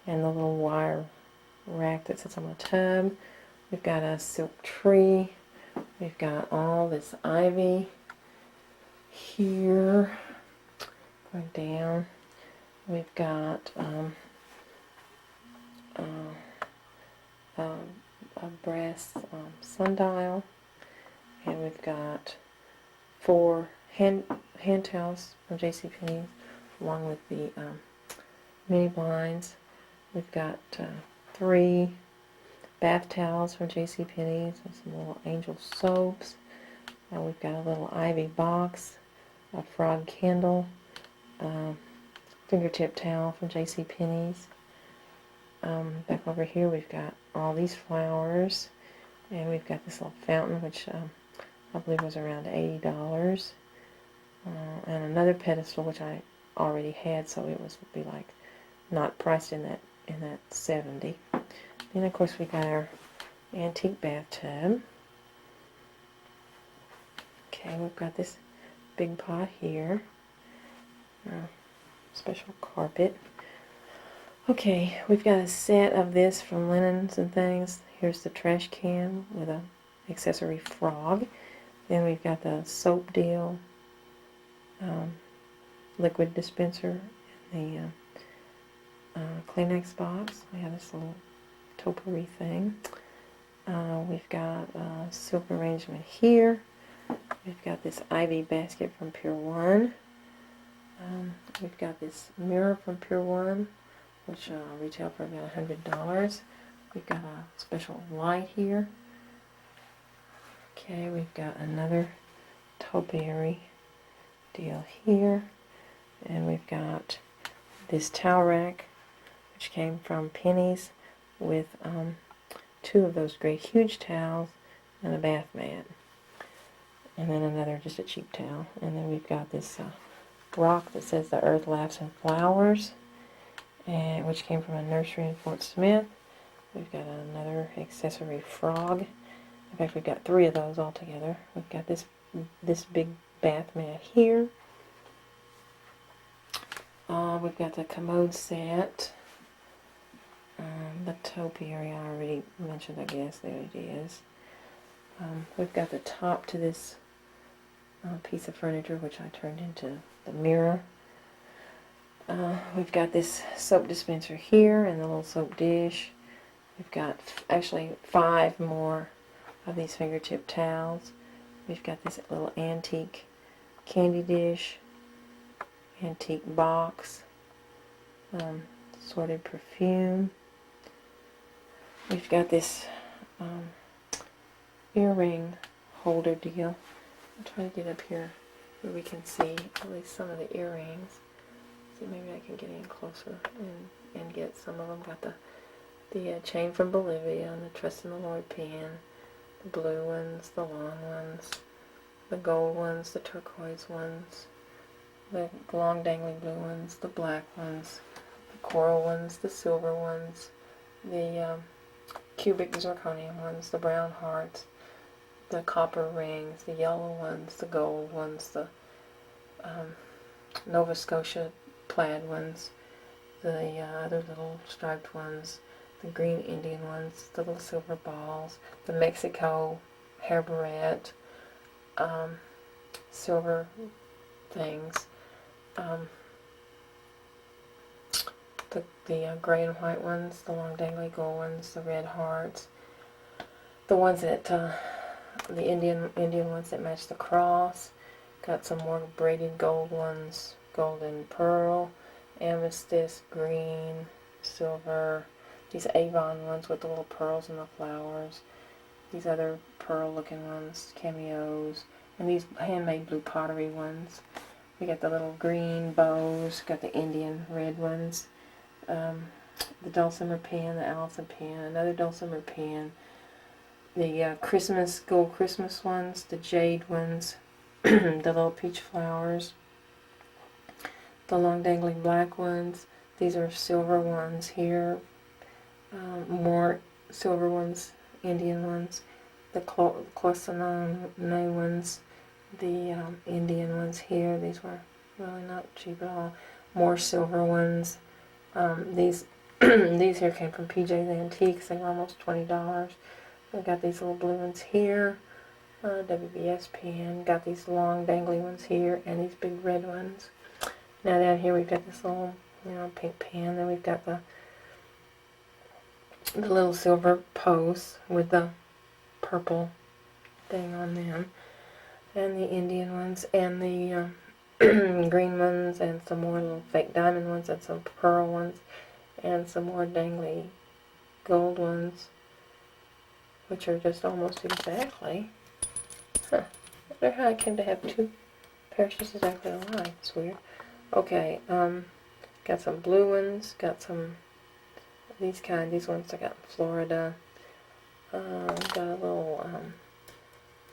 and the little wire rack that sits on the tub. We've got a silk tree. We've got all this ivy here going down. We've got a brass sundial, and we've got 4 hand towels from JCPenney along with the mini blinds. We've got 3 bath towels from JCPenney, some little angel soaps. We've got a little ivy box, a frog candle, fingertip towel from JCPenney's. Back over here we've got all these flowers, and we've got this little fountain, which I believe was around $80, and another pedestal which I already had, so it would be like not priced in that 70. Then of course we got our antique bathtub. Okay, we've got this big pot here, special carpet. Okay, we've got a set of this from Linens and Things. Here's the trash can with a accessory frog. Then we've got the soap deal, liquid dispenser, and the Kleenex box. We have this little topiary thing. We've got a silk arrangement here. We've got this ivy basket from Pier 1. We've got this mirror from Pier 1, which retail for about $100. We've got a special light here. Okay, we've got another topiary deal here. And we've got this towel rack, which came from Penny's, with 2 of those great huge towels and a bath mat. And then another, just a cheap towel. And then we've got this rock that says "The Earth Laughs in Flowers," and which came from a nursery in Fort Smith. We've got another accessory frog. In fact, we've got 3 of those all together. We've got this big bath mat here. We've got the commode set. The topiary I already mentioned, I guess. There it is. We've got the top to this piece of furniture, which I turned into the mirror. We've got this soap dispenser here and the little soap dish. We've got actually 5 more of these fingertip towels. We've got this little antique candy dish, antique box, sorted perfume. We've got this earring holder deal. I'll try to get up here where we can see at least some of the earrings. See, maybe I can get in closer and get some of them. Got the chain from Bolivia and the Trust in the Lord pin, the blue ones, the long ones, the gold ones, the turquoise ones, the long dangly blue ones, the black ones, the coral ones, the silver ones, the cubic zirconia ones, the brown hearts, the copper rings, the yellow ones, the gold ones, the Nova Scotia plaid ones, the other little striped ones, the green Indian ones, the little silver balls, the Mexico hair barrette, silver things, the gray and white ones, the long dangly gold ones, the red hearts, the ones that the Indian ones that match the cross. Got some more braided gold ones, gold and pearl, amethyst, green, silver. These Avon ones with the little pearls and the flowers. These other pearl-looking ones, cameos, and these handmade blue pottery ones. We got the little green bows. Got the Indian red ones. The dulcimer pen, the Allison pen, another dulcimer pen. The Christmas, gold Christmas ones, the jade ones, the little peach flowers, the long dangling black ones. These are silver ones here, more silver ones, Indian ones, the Cloisonne ones, the Indian ones here. These were really not cheap at all. More silver ones. These these here came from PJ's Antiques. They were almost $20. We got these little blue ones here, WBS pen. Got these long dangly ones here, and these big red ones. Now down here we've got this little, pink pen. Then we've got the little silver posts with the purple thing on them, and the Indian ones, and the green ones, and some more little fake diamond ones, and some pearl ones, and some more dangly gold ones, which are just almost exactly. I wonder how I came to have 2 pairs just exactly alike. It's weird. Okay, got some blue ones, got some these ones I got in Florida. Got a little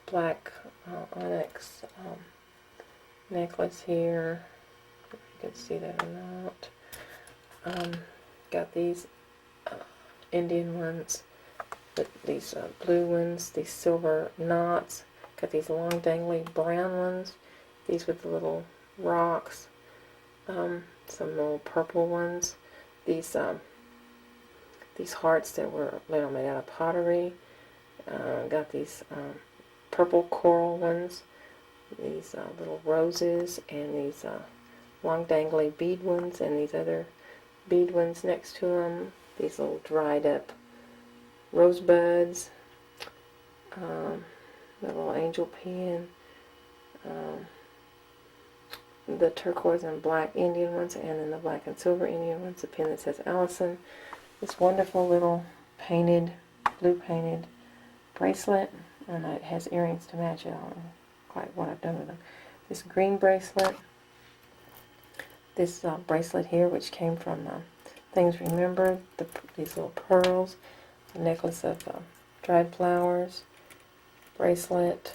black onyx necklace here. If you can see that or not. Got these Indian ones, these blue ones, these silver knots. Got these long dangly brown ones, these with the little rocks. Some little purple ones. These hearts that were made out of pottery. Got these purple coral ones, these little roses, and these long dangly bead ones, and these other bead ones next to them. These little dried up rosebuds, the little angel pen, the turquoise and black Indian ones, and then the black and silver Indian ones, the pen that says Allison. This wonderful little blue painted bracelet, and it has earrings to match it. I don't know quite what I've done with them. This green bracelet, this bracelet here, which came from Things Remembered, these little pearls, a necklace of dried flowers, bracelet,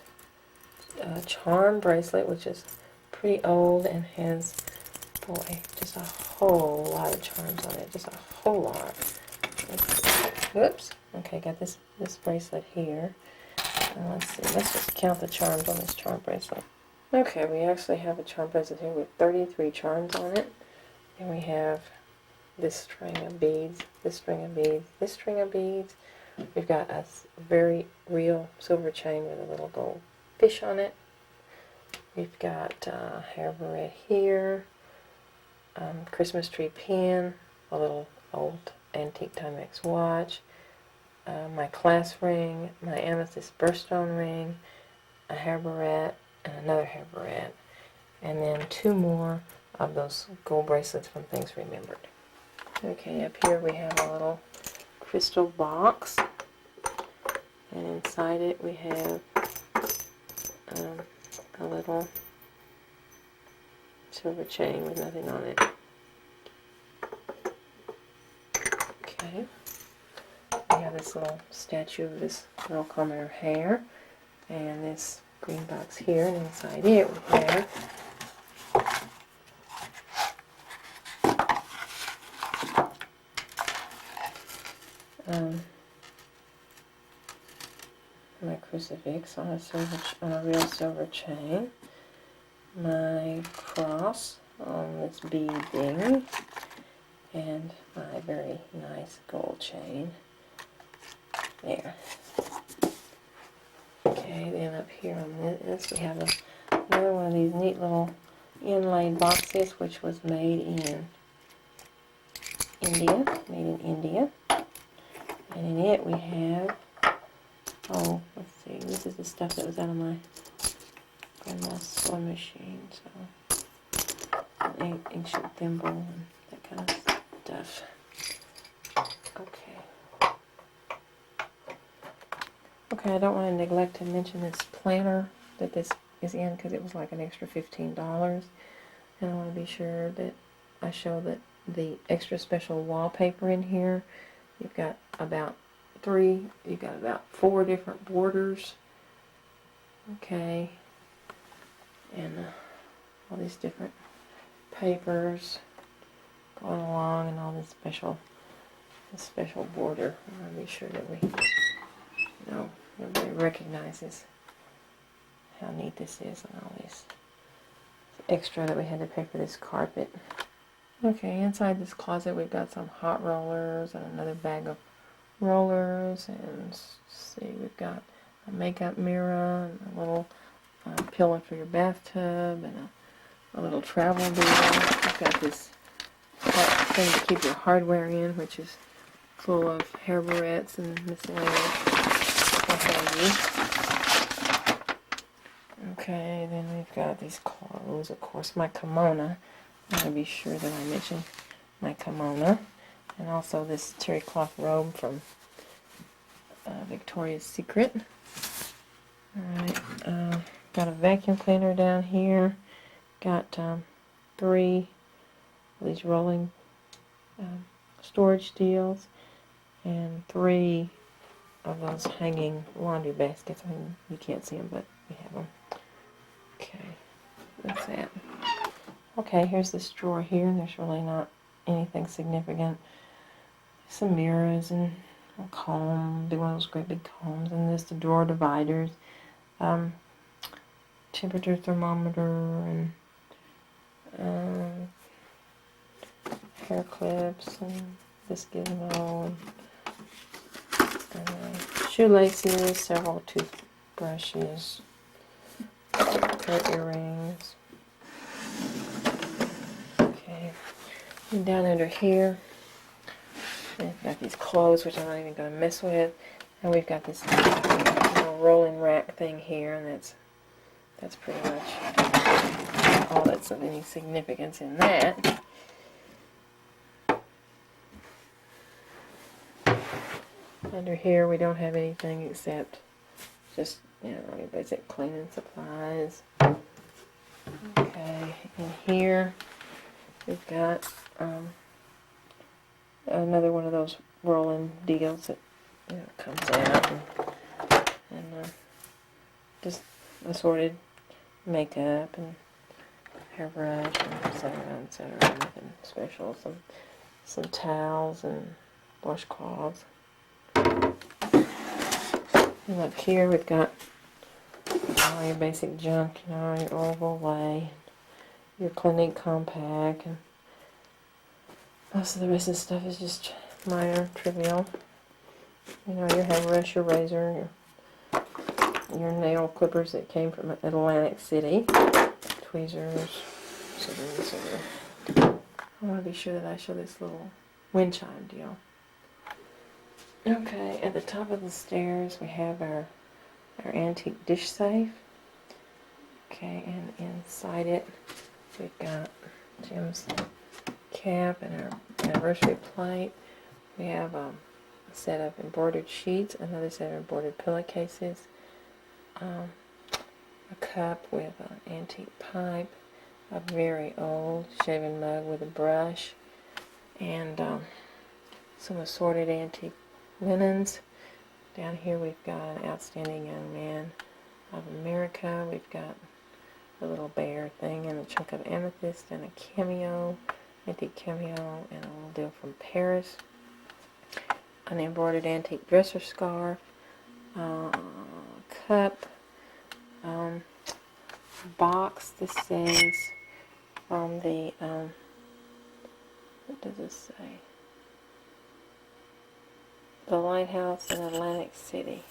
charm bracelet, which is pretty old and has, boy, just a whole lot of charms on it. Just a whole lot. Let's see. Whoops. Okay, got this bracelet here. Let's see. Let's just count the charms on this charm bracelet. Okay, we actually have a charm bracelet here with 33 charms on it. And we have this string of beads, this string of beads, this string of beads. We've got a very real silver chain with a little gold fish on it. We've got a hair barrette here, Christmas tree pin, a little old antique Timex watch, my class ring, my amethyst birthstone ring, a hair barrette, and another hair barrette, and then 2 more of those gold bracelets from Things Remembered. Okay, up here we have a little crystal box, and inside it we have a little silver chain with nothing on it. Okay, we have this little statue of this girl combing her hair, and this green box here, and inside it we have my crucifix on a real silver chain, my cross on this bead thing, and my very nice gold chain there. Okay, then up here on this we have another one of these neat little inlaid boxes, which was made in India. And in it we have, oh, let's see, this is the stuff that was out of my grandma's sewing machine, so an ancient thimble and that kind of stuff. Okay. Okay, I don't want to neglect to mention this planner that this is in, because it was like an extra $15, and I want to be sure that I show that the extra special wallpaper in here. You've got about 4 different borders, okay, and all these different papers going along, and all this special border. I want to be sure that everybody recognizes how neat this is, and all this extra that we had to pay for this carpet. Okay, inside this closet we've got some hot rollers and another bag of rollers, and let's see, we've got a makeup mirror and a little pillow for your bathtub, and a little travel deal. We've got this thing to keep your hardware in, which is full of hair barrettes and miscellaneous what have you. Okay, then we've got these clothes, of course, my kimono. I want to be sure that I mention my kimono, and also this terry cloth robe from Victoria's Secret. Alright, got a vacuum cleaner down here, got 3 of these rolling storage deals, and 3 of those hanging laundry baskets. I mean, you can't see them, but we have them. Okay, that's that. Okay, here's this drawer here, and there's really not anything significant. Some mirrors and a comb, one of those great big combs, and there's the drawer dividers, temperature thermometer, and hair clips, and this gizmo, and shoelaces, several toothbrushes, pair of earrings. Okay, and down under here, we've got these clothes, which I'm not even going to mess with, and we've got this little rolling rack thing here, and that's pretty much all that's of any significance in that. Under here we don't have anything except just, your basic cleaning supplies. Okay, in here we've got another one of those rolling deals that comes out, and just assorted makeup and hairbrush, and etc. Nothing special. Some towels and washcloths. And up here we've got all your basic junk, you know, your Orville Lay, your Clinique Compact, and most of the rest of the stuff is just minor, trivial. You know, your hairbrush, your razor, your nail clippers that came from Atlantic City, tweezers, etc. I want to be sure that I show this little wind chime deal. Okay, at the top of the stairs we have our antique dish safe. Okay, and inside it we've got Jim's cap and our anniversary plate. We have a set of embroidered sheets, another set of embroidered pillowcases, a cup with an antique pipe, a very old shaving mug with a brush, and some assorted antique linens. Down here we've got an outstanding young man of America. We've got a little bear thing and a chunk of amethyst and a cameo, antique cameo, and a little deal from Paris. An embroidered antique dresser scarf, cup, box. This says from the, what does this say? The Lighthouse in Atlantic City.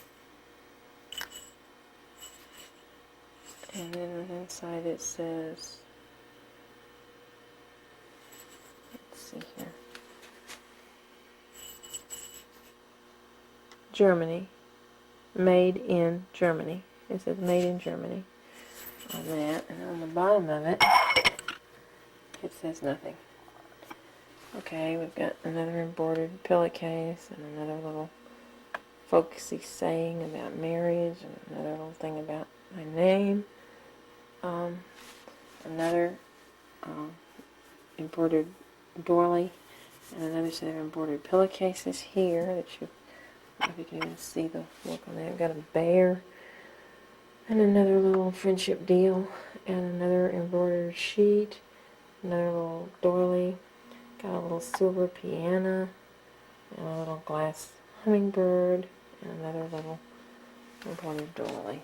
And then inside it says, let's see here, Germany, made in Germany. It says made in Germany on that, and on the bottom of it, it says nothing. Okay, we've got another embroidered pillowcase and another little folksy saying about marriage, and another little thing about my name. Another embroidered doily, and another set of embroidered pillowcases here that you, if you can even see the look on that. I've got a bear, and another little friendship deal, and another embroidered sheet, another little doily, got a little silver piano, and a little glass hummingbird, and another little embroidered doily.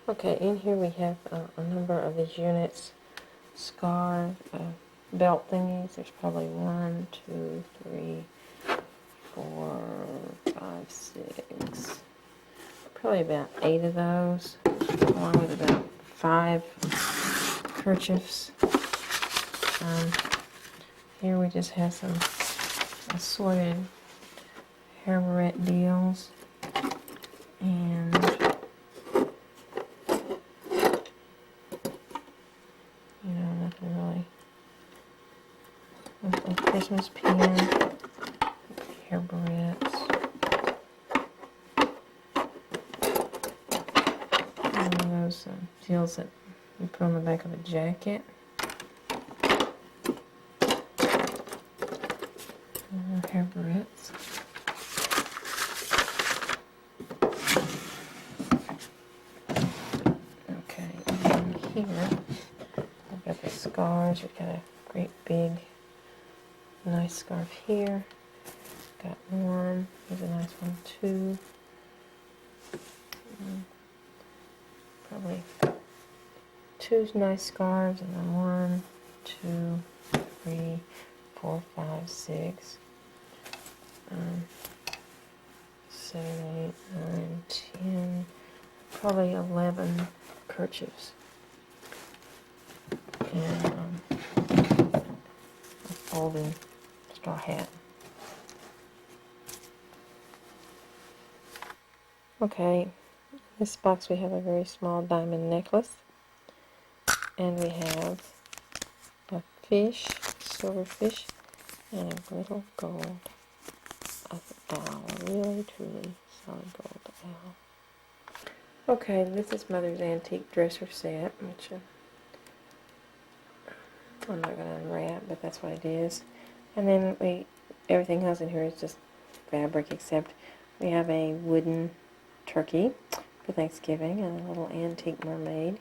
Okay, in here we have a number of these units, scarf, belt thingies. There's probably 1, 2, 3, 4, 5, 6, probably about 8 of those, along with about 5 kerchiefs. Here we just have some assorted hair barrette deals, and nothing really. A Christmas pin, hair barrettes, one of those deals that you put on the back of a jacket. Hair barrettes. Okay, and here I've got the scarves. We've got a great big nice scarf here. Got one. Here's a nice one too. Probably 2 nice scarves, and then 1, 2, 3, 4, 5, 6, 7, 8, 9, 10, probably 11 kerchiefs, and a folding straw hat. Okay, in this box we have a very small diamond necklace, and we have a fish, silver fish, and a little gold owl, really truly solid gold owl. Okay, this is Mother's antique dresser set, which I'm not going to unwrap, but that's what it is. And then everything else in here is just fabric, except we have a wooden turkey for Thanksgiving and a little antique mermaid.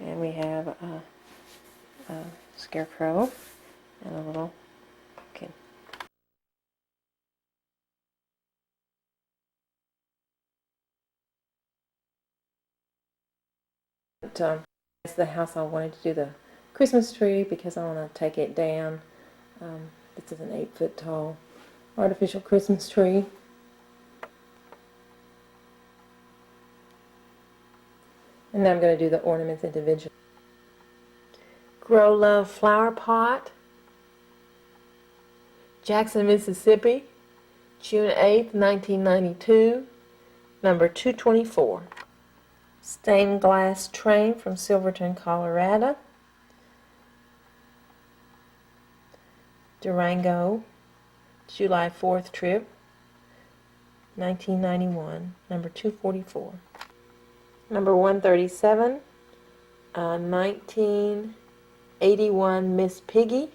And we have a scarecrow and a little pumpkin. It's the house I wanted to do the Christmas tree because I want to take it down. This is an 8-foot tall artificial Christmas tree. And then I'm going to do the ornaments individually. Grow Love flower pot, Jackson, Mississippi, June 8th, 1992, number 224. Stained glass train from Silverton, Colorado. Durango, July 4th trip, 1991, number 244. Number 137, 1981 Miss Piggy,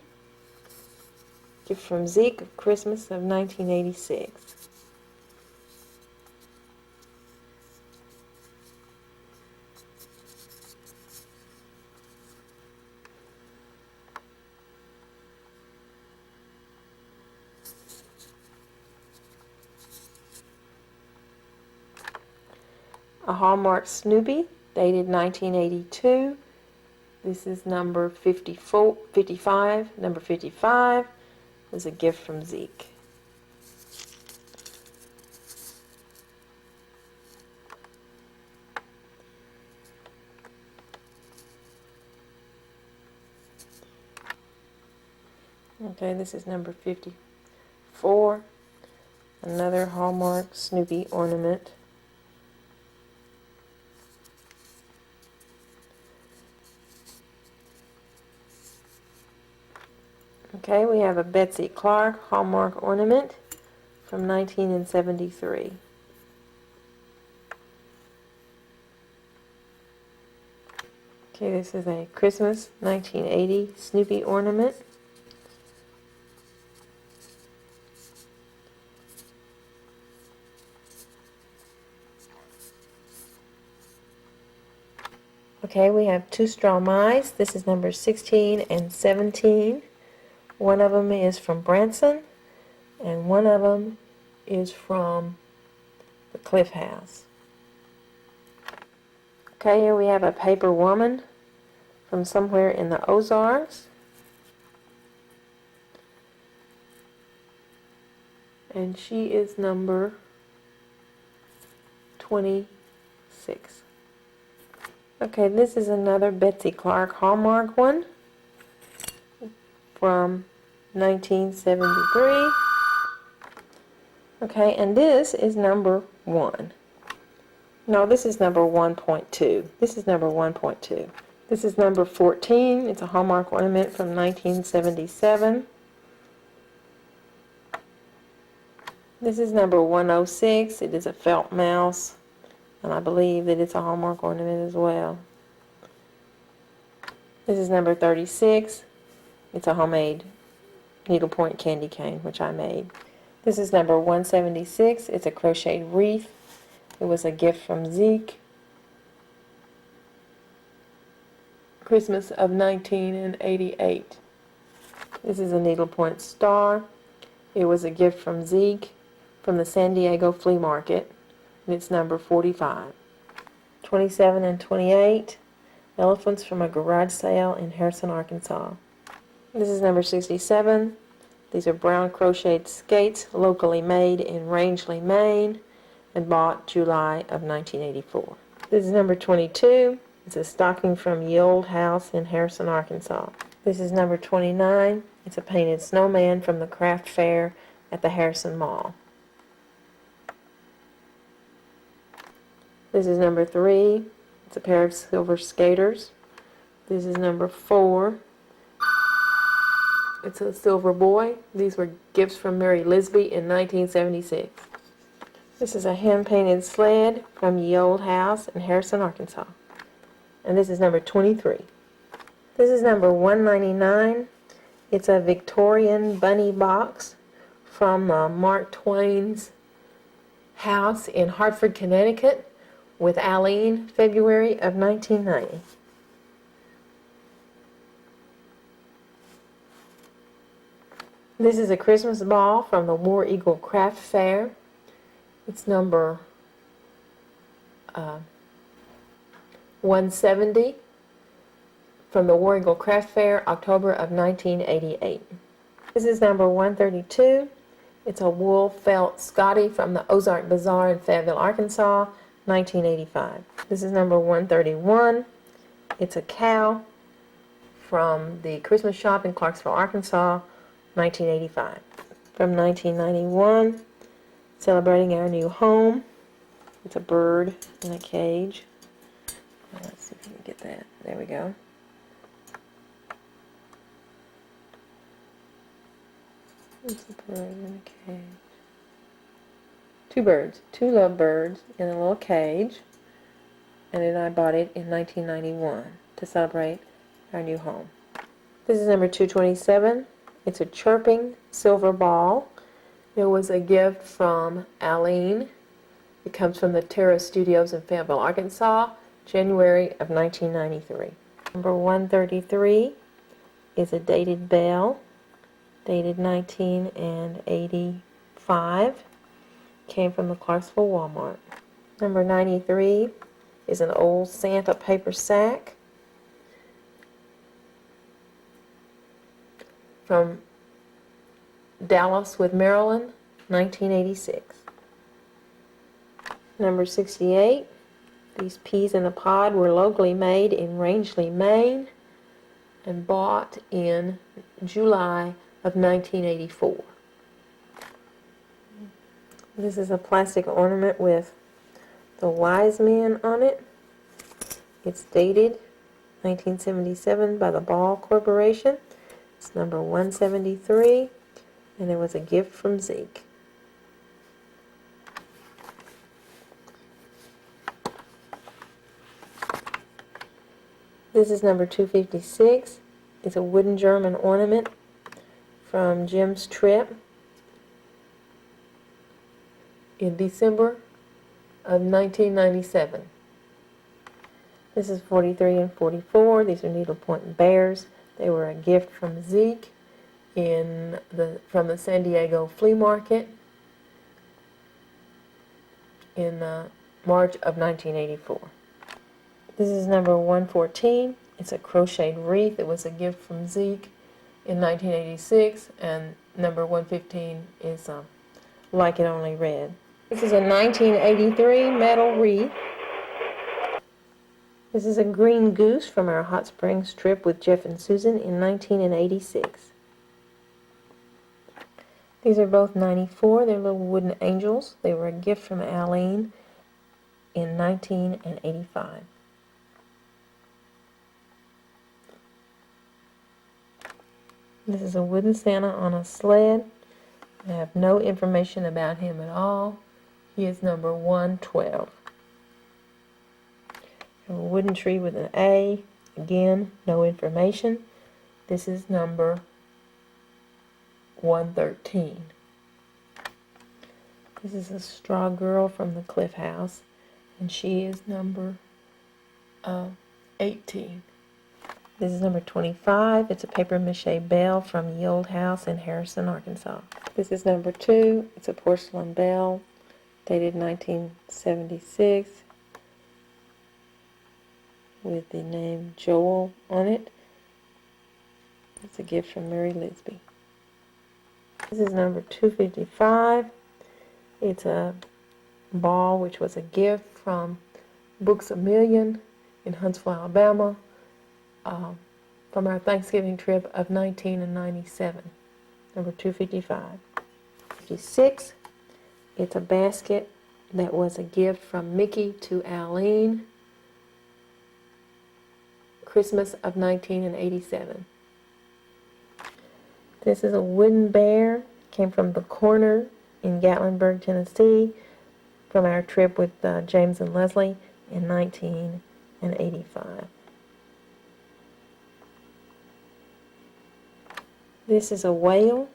gift from Zeke of Christmas of 1986. A Hallmark Snoopy, dated 1982. This is number 55. Number 55 is a gift from Zeke. Okay, this is number 54. Another Hallmark Snoopy ornament. Okay, we have a Betsy Clark Hallmark ornament from 1973. Okay, this is a Christmas 1980 Snoopy ornament. Okay, we have two straw mice. This is number 16 and 17. One of them is from Branson, and one of them is from the Cliff House. Okay, here we have a paper woman from somewhere in the Ozarks. And she is number 26. Okay, this is another Betsy Clark Hallmark one from 1973. Okay, and this is number 1. No, this is number 1.2. This is number 1.2. This is number 14. It's a Hallmark ornament from 1977. This is number 106. It is a felt mouse, and I believe that it's a Hallmark ornament as well. This is number 36. It's a homemade needlepoint candy cane, which I made. This is number 176. It's a crocheted wreath. It was a gift from Zeke. Christmas of 1988. This is a needlepoint star. It was a gift from Zeke from the San Diego Flea Market, and it's number 45. 27 and 28. Elephants from a garage sale in Harrison, Arkansas. This is number 67. These are brown crocheted skates, locally made in Rangeley, Maine, and bought July of 1984. This is number 22. It's a stocking from Ye Old House in Harrison, Arkansas. This is number 29. It's a painted snowman from the craft fair at the Harrison Mall. This is number 3. It's a pair of silver skaters. This is number 4. It's a silver boy. These were gifts from Mary Lisby in 1976. This is a hand-painted sled from Ye Old House in Harrison, Arkansas. And this is number 23. This is number 199. It's a Victorian bunny box from Mark Twain's house in Hartford, Connecticut, with Aline, February of 1990. This is a Christmas ball from the War Eagle Craft Fair. It's number 170 from the War Eagle Craft Fair, October of 1988. This is number 132. It's a wool felt Scotty from the Ozark Bazaar in Fayetteville, Arkansas, 1985. This is number 131. It's a cow from the Christmas shop in Clarksville, Arkansas, 1985. From 1991, celebrating our new home. It's a bird in a cage. Let's see if we can get that. There we go. It's a bird in a cage. Two birds, two love birds in a little cage. And then I bought it in 1991 to celebrate our new home. This is number 227. It's a chirping silver ball. It was a gift from Aline. It comes from the Terra Studios in Fayetteville, Arkansas, January of 1993. Number 133 is a dated bell, dated 1985. Came from the Clarksville Walmart. Number 93 is an old Santa paper sack from Dallas with Maryland, 1986. Number 68, these peas in a pod were locally made in Rangeley, Maine, and bought in July of 1984. This is a plastic ornament with the wise men on it. It's dated 1977 by the Ball Corporation. It's number 173, and it was a gift from Zeke. This is number 256. It's a wooden German ornament from Jim's trip in December of 1997. This is 43 and 44. These are needlepoint bears. They were a gift from Zeke from the San Diego flea market in March of 1984. This is number 114. It's a crocheted wreath. It was a gift from Zeke in 1986, and number 115 is Like It Only Red. This is a 1983 metal wreath. This is a green goose from our Hot Springs trip with Jeff and Susan in 1986. These are both 94. They're little wooden angels. They were a gift from Aline in 1985. This is a wooden Santa on a sled. I have no information about him at all. He is number 112. A wooden tree with an A. Again, no information. This is number 113. This is a straw girl from the Cliff House, and she is number 18. This is number 25. It's a paper mache bell from the old house in Harrison, Arkansas. This is number 2. It's a porcelain bell dated 1976 with the name Joel on it. It's a gift from Mary Lisby. This is number 255. It's a ball which was a gift from Books A Million in Huntsville, Alabama, from our Thanksgiving trip of 1997, number 255. 56, it's a basket that was a gift from Mickey to Aline, Christmas of 1987. This is a wooden bear, came from the Corner in Gatlinburg, Tennessee, from our trip with James and Leslie in 1985. This is a whale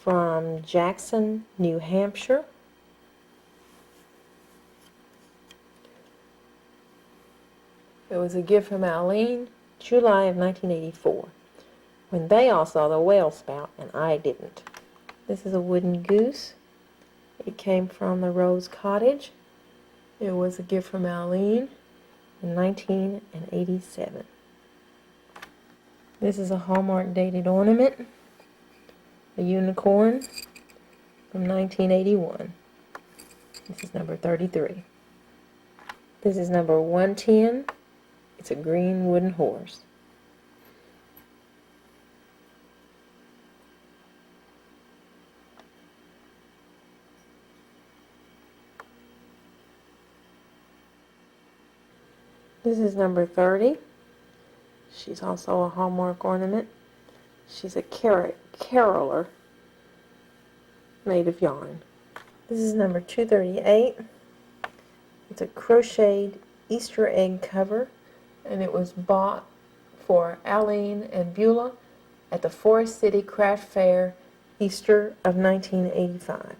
from Jackson, New Hampshire. It was a gift from Aline, July of 1984, when they all saw the whale spout and I didn't. This is a wooden goose. It came from the Rose Cottage. It was a gift from Aline in 1987. This is a Hallmark dated ornament, a unicorn from 1981. This is number 33. This is number 110. It's a green wooden horse. This is number 30. She's also a Hallmark ornament. She's a caroler made of yarn. This is number 238. It's a crocheted Easter egg cover, and it was bought for Aline and Beulah at the Forest City Craft Fair, Easter of 1985.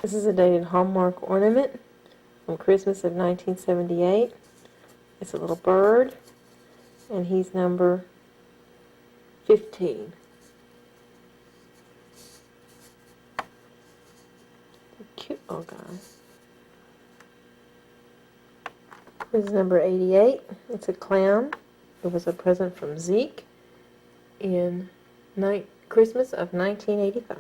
This is a dated Hallmark ornament from Christmas of 1978. It's a little bird, and he's number 15. Cute little guy. This is number 88. It's a clown. It was a present from Zeke in Christmas of 1985.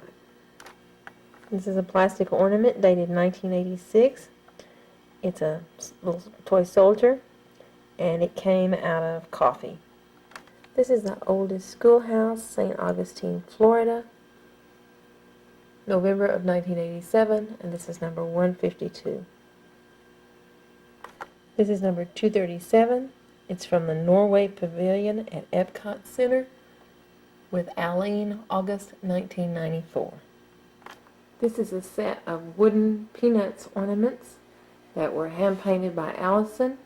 This is a plastic ornament dated 1986. It's a little toy soldier, and it came out of coffee. This is the oldest schoolhouse, St. Augustine, Florida, November of 1987, and this is number 152. This is number 237. It's from the Norway Pavilion at Epcot Center with Aline, August 1994. This is a set of wooden Peanuts ornaments that were hand-painted by Allison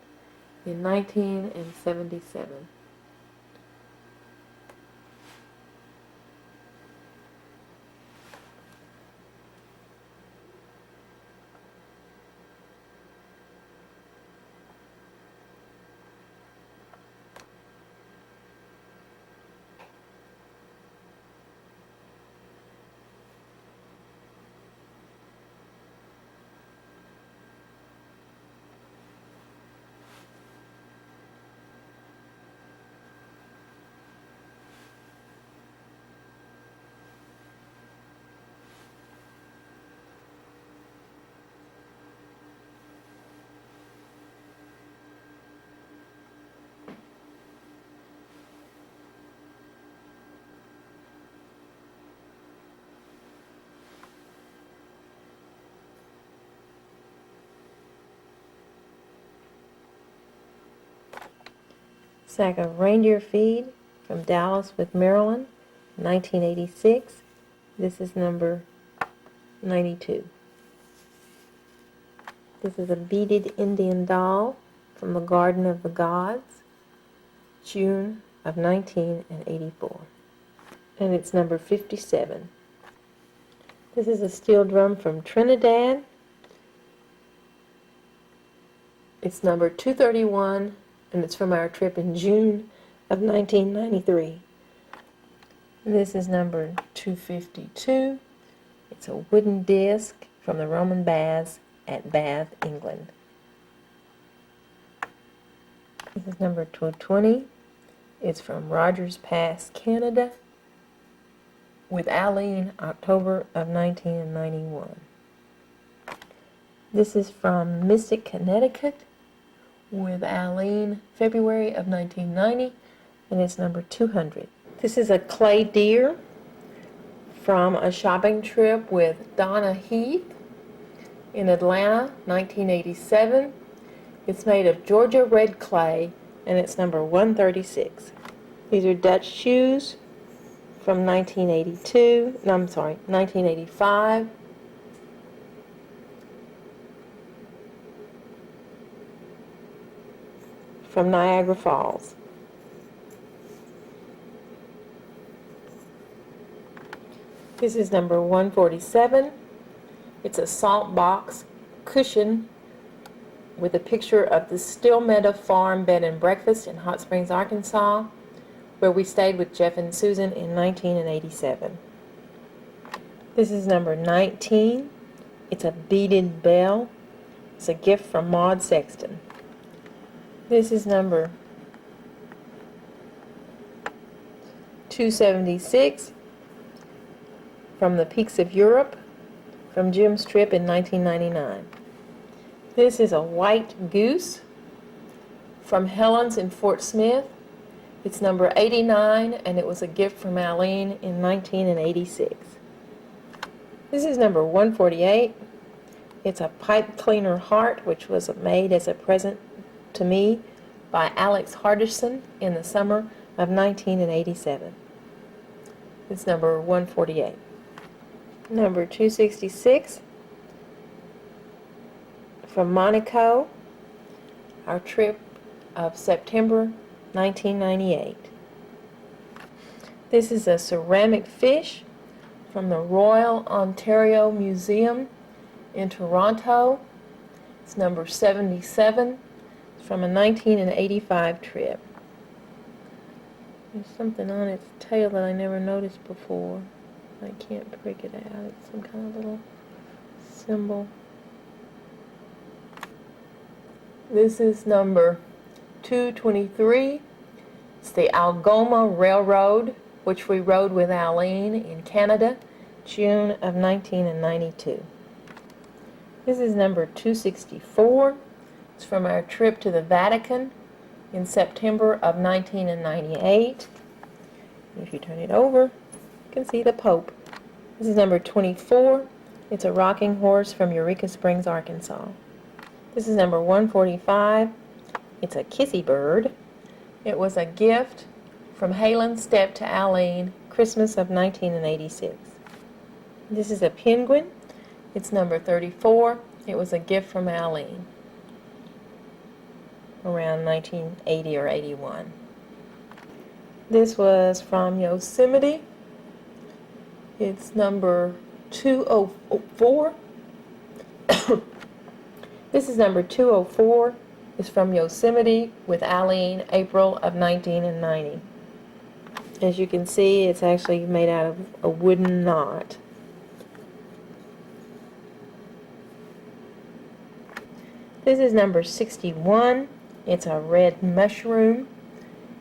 in 1977. Sack of reindeer feed from Dallas with Maryland, 1986. This is number 92. This is a beaded Indian doll from the Garden of the Gods, June of 1984. And it's number 57. This is a steel drum from Trinidad. It's number 231, and it's from our trip in June of 1993. This is number 252. It's a wooden disc from the Roman Baths at Bath, England. This is number 220. It's from Rogers Pass, Canada, with Aline, October of 1991. This is from Mystic, Connecticut, with Aline, February of 1990, and it's number 200. This is a clay deer from a shopping trip with Donna Heath in Atlanta, 1987. It's made of Georgia red clay, and it's number 136. These are Dutch shoes from 1985. From Niagara Falls. This is number 147. It's a salt box cushion with a picture of the Still Meadow Farm Bed and Breakfast in Hot Springs, Arkansas, where we stayed with Jeff and Susan in 1987. This is number 19. It's a beaded bell. It's a gift from Maud Sexton. This is number 276 from the Peaks of Europe from Jim's trip in 1999. This is a white goose from Helen's in Fort Smith. It's number 89, and it was a gift from Aline in 1986. This is number 148. It's a pipe cleaner heart, which was made as a present to me by Alex Hardison in the summer of 1987. It's number 148. Number 266 from Monaco, our trip of September 1998. This is a ceramic fish from the Royal Ontario Museum in Toronto. It's number 77. It's from a 1985 trip. There's something on its tail that I never noticed before. I can't break it out. It's some kind of little symbol. This is number 223. It's the Algoma Railroad, which we rode with Aline in Canada, June of 1992. This is number 264. It's from our trip to the Vatican in September of 1998. If you turn it over, you can see the Pope. This is number 24. It's a rocking horse from Eureka Springs, Arkansas. This is number 145. It's a kissy bird. It was a gift from Halen Stepp to Aline, Christmas of 1986. This is a penguin. It's number 34. It was a gift from Aline around 1980 or 81. This was from Yosemite. It's number 204. This is number 204. It's from Yosemite with Aline, April of 1990. As you can see, it's actually made out of a wooden knot. This is number 61. It's a red mushroom.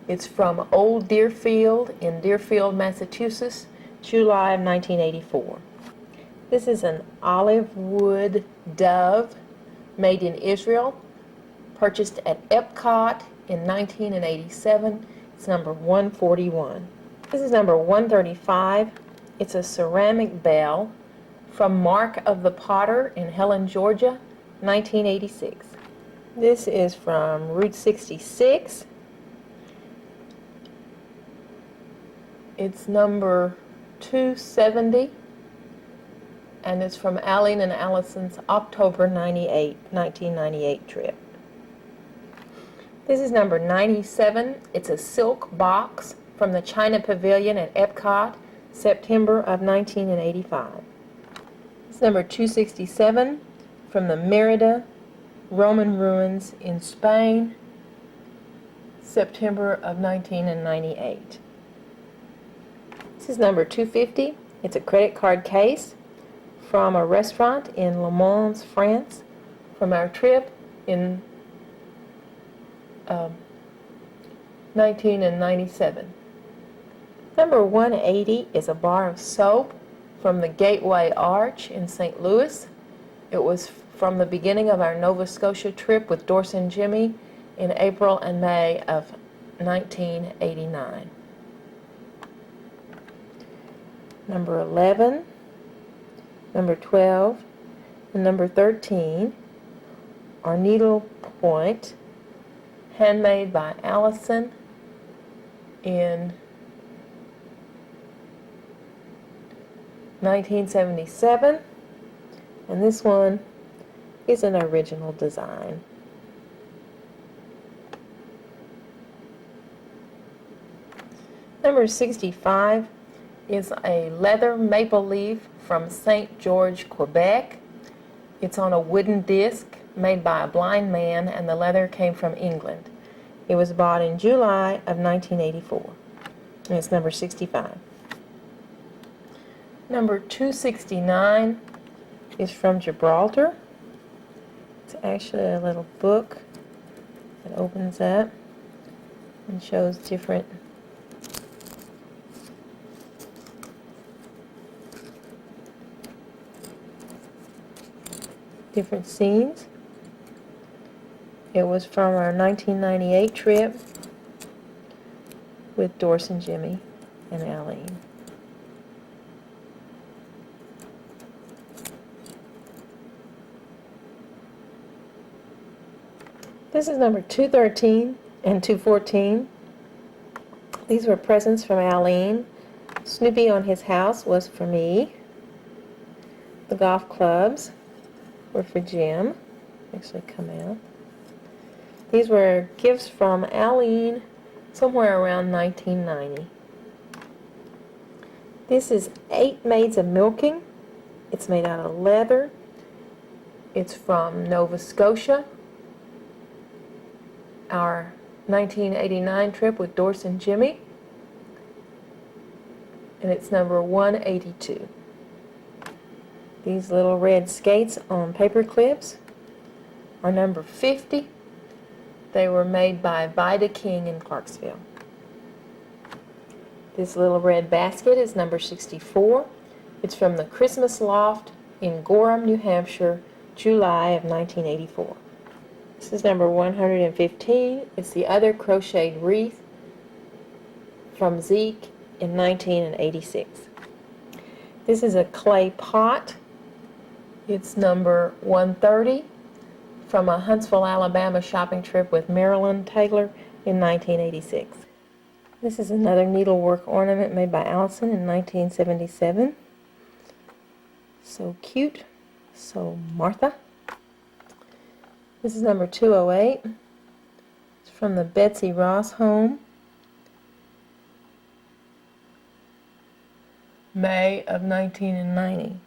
It's from Old Deerfield in Deerfield, Massachusetts, July of 1984. This is an olive wood dove made in Israel, purchased at Epcot in 1987. It's number 141. This is number 135. It's a ceramic bell from Mark of the Potter in Helen, Georgia, 1986. This is from Route 66. It's number 270, and it's from Aline and Allison's October 1998 trip. This is number 97. It's a silk box from the China Pavilion at Epcot, September of 1985. It's number 267 from the Merida Roman ruins in Spain, September of 1998. This is number 250. It's a credit card case from a restaurant in Le Mans, France, from our trip in 1997. Number 180 is a bar of soap from the Gateway Arch in St. Louis. It was from the beginning of our Nova Scotia trip with Dorsey and Jimmy in April and May of 1989. Number 11, number 12, and number 13 are needle point, handmade by Allison in 1977, and this one is an original design. Number 65 is a leather maple leaf from St. George, Quebec. It's on a wooden disc made by a blind man, and the leather came from England. It was bought in July of 1984, and it's number 65. Number 269 is from Gibraltar. It's actually a little book that opens up and shows different scenes. It was from our 1998 trip with Doris and Jimmy and Aline. This is number 213 and 214. These were presents from Aline. Snoopy on his house was for me. The golf clubs were for Jim. Actually come out. These were gifts from Aline somewhere around 1990. This is 8 Maids of Milking. It's made out of leather. It's from Nova Scotia. Our 1989 trip with Doris and Jimmy. And it's number 182. These little red skates on paper clips are number 50. They were made by Vida King in Clarksville. This little red basket is number 64. It's from the Christmas Loft in Gorham, New Hampshire, July of 1984. This is number 115. It's the other crocheted wreath from Zeke in 1986. This is a clay pot. It's number 130 from a Huntsville, Alabama shopping trip with Marilyn Taylor in 1986. This is another needlework ornament made by Allison in 1977. So cute. So Martha. This is number 208. It's from the Betsy Ross home. May of 1990.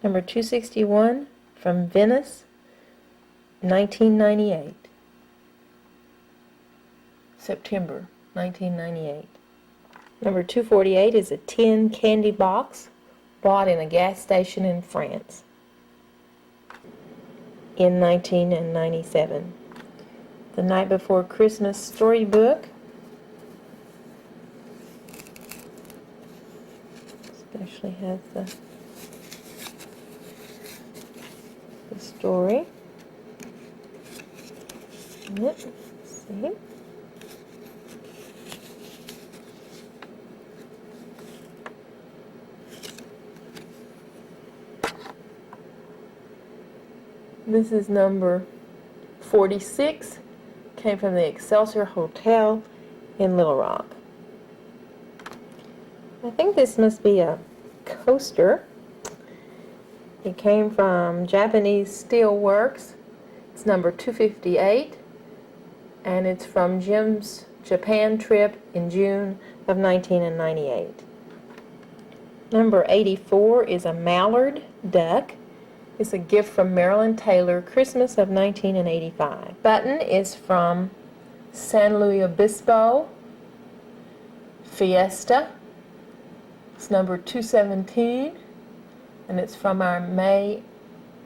Number 261 from Venice, 1998. September 1998. Number 248 is a tin candy box bought in a gas station in France in 1997. The Night Before Christmas storybook. Especially has the story in it. Let's see. This is number 46. Came from the Excelsior Hotel in Little Rock. I think this must be a coaster. It came from Japanese Steel Works. It's number 258, and it's from Jim's Japan trip in June of 1998. Number 84 is a mallard duck. It's a gift from Marilyn Taylor, Christmas of 1985. Button is from San Luis Obispo, Fiesta. It's number 217. And it's from our May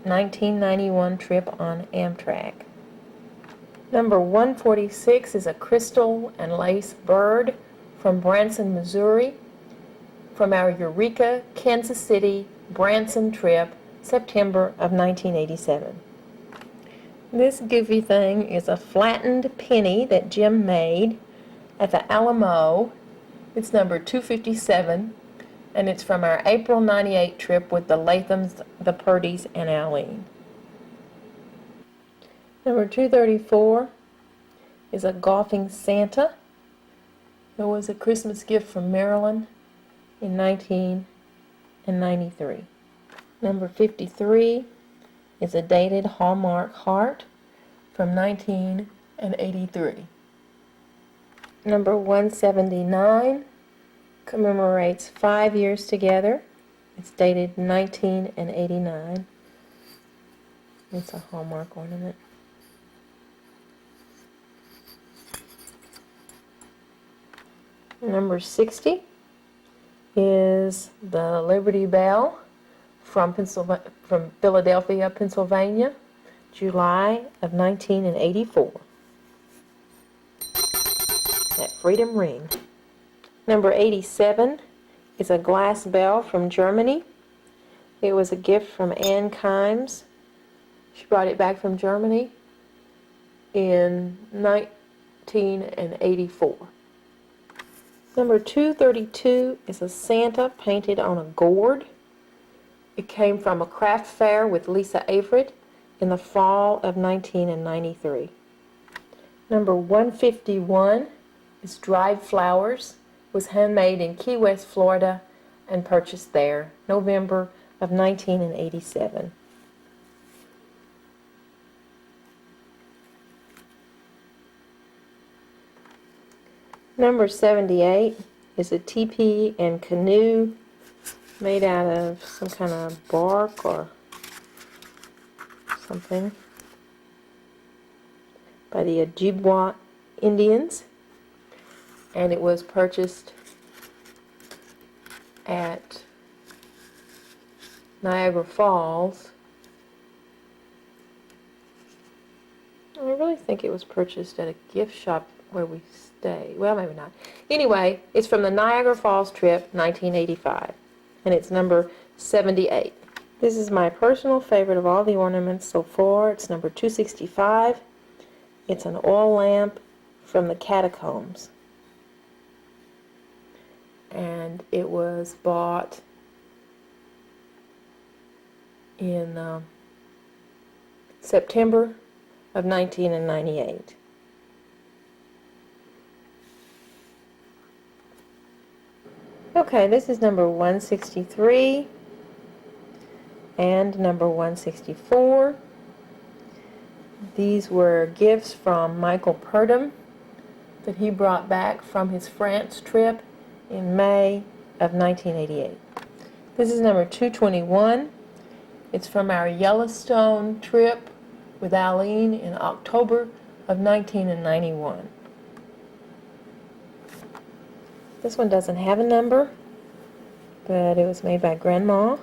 1991 trip on Amtrak. Number 146 is a crystal and lace bird from Branson, Missouri, from our Eureka, Kansas City, Branson trip, September of 1987. This goofy thing is a flattened penny that Jim made at the Alamo. It's number 257. And it's from our April 98 trip with the Lathams, the Purdys, and Aline. Number 234 is a golfing Santa. It was a Christmas gift from Marilyn in 1993. Number 53 is a dated Hallmark heart from 1983. Number 179 commemorates 5 years together. It's dated 1989. It's a Hallmark ornament. Number 60 is the Liberty Bell from Philadelphia, Pennsylvania, July of 1984. That freedom ring. Number 87 is a glass bell from Germany. It was a gift from Ann Kimes. She brought it back from Germany in 1984. Number 232 is a Santa painted on a gourd. It came from a craft fair with Lisa Averett in the fall of 1993. Number 151 is dried flowers. It was handmade in Key West, Florida, and purchased there, November of 1987. Number 78 is a teepee and canoe made out of some kind of bark or something by the Ojibwa Indians, and it was purchased at Niagara Falls. I really think it was purchased at a gift shop where we stay. Well, maybe not. Anyway, it's from the Niagara Falls trip, 1985, and it's number 78. This is my personal favorite of all the ornaments so far. It's number 265. It's an oil lamp from the Catacombs, and it was bought in September of 1998. Okay, this is number 163 and number 164. These were gifts from Michael Purdom that he brought back from his France trip in May of 1988. This is number 221. It's from our Yellowstone trip with Aline in October of 1991. This one doesn't have a number, but it was made by Grandma.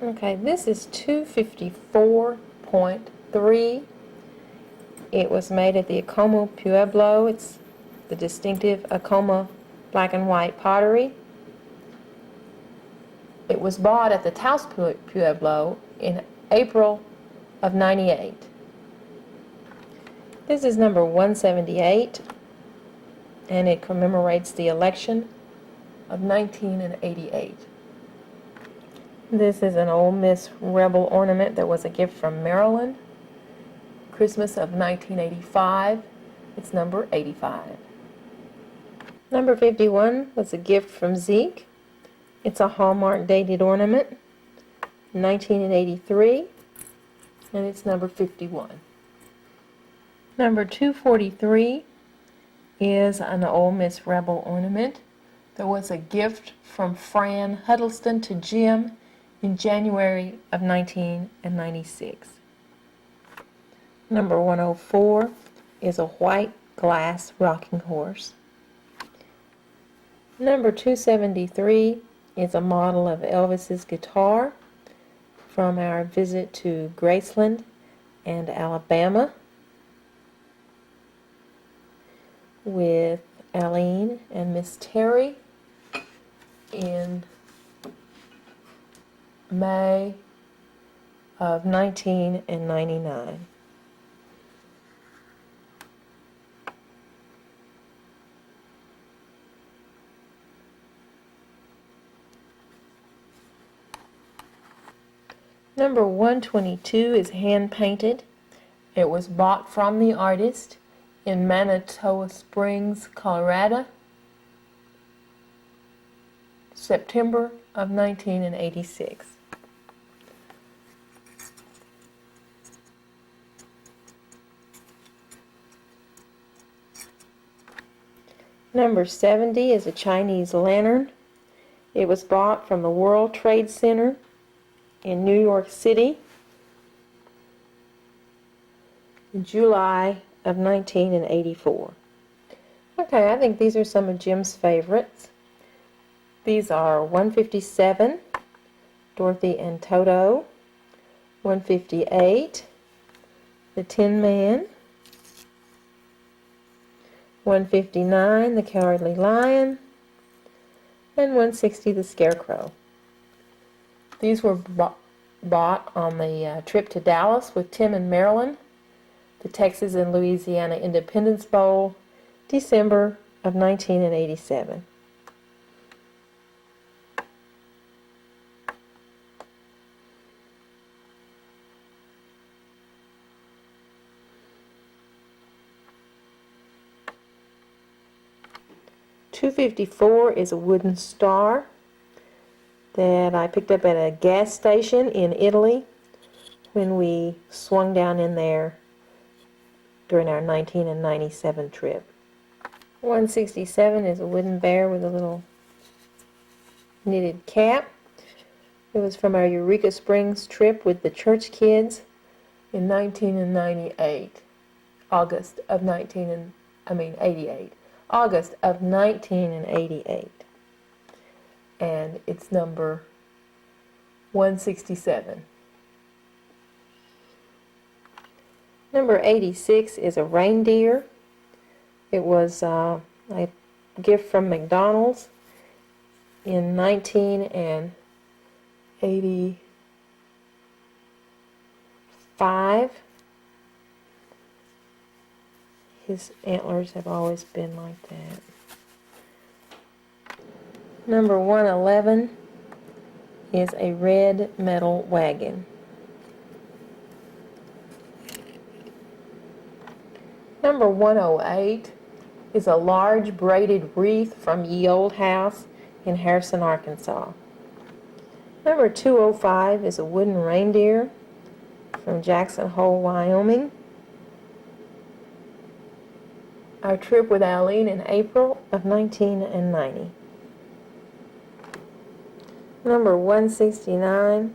Okay, this is 254.3. It was made at the Acoma Pueblo. It's the distinctive Acoma black and white pottery. It was bought at the Taos Pueblo in April of 98. This is number 178, and it commemorates the election of 1988. This is an Ole Miss Rebel ornament that was a gift from Maryland, Christmas of 1985. It's number 85. Number 51 was a gift from Zeke. It's a Hallmark dated ornament, 1983, and it's number 51. Number 243 is an Ole Miss Rebel ornament that was a gift from Fran Huddleston to Jim in January of 1996. Number 104 is a white glass rocking horse. Number 273 is a model of Elvis's guitar from our visit to Graceland and Alabama with Aline and Miss Terry in May of 1999. Number 122 is hand painted. It was bought from the artist in Manitou Springs, Colorado, September of 1986. Number 70 is a Chinese lantern. It was bought from the World Trade Center in New York City in July of 1984. Okay, I think these are some of Jim's favorites. These are 157, Dorothy and Toto, 158, The Tin Man, 159, The Cowardly Lion, and 160, The Scarecrow. These were bought on the trip to Dallas with Tim and Marilyn, the Texas and Louisiana Independence Bowl, December of 1987. $2.54 is a wooden star that I picked up at a gas station in Italy when we swung down in there during our 1997 trip. 167 is a wooden bear with a little knitted cap. It was from our Eureka Springs trip with the church kids in 1998, August of 1988. August of 1988, and it's number 167. Number 86 is a reindeer. It was a gift from McDonald's in 1985. His antlers have always been like that. Number 111 is a red metal wagon. Number 108 is a large braided wreath from Ye Old House in Harrison, Arkansas. Number 205 is a wooden reindeer from Jackson Hole, Wyoming. Our trip with Aline in April of 1990. Number 169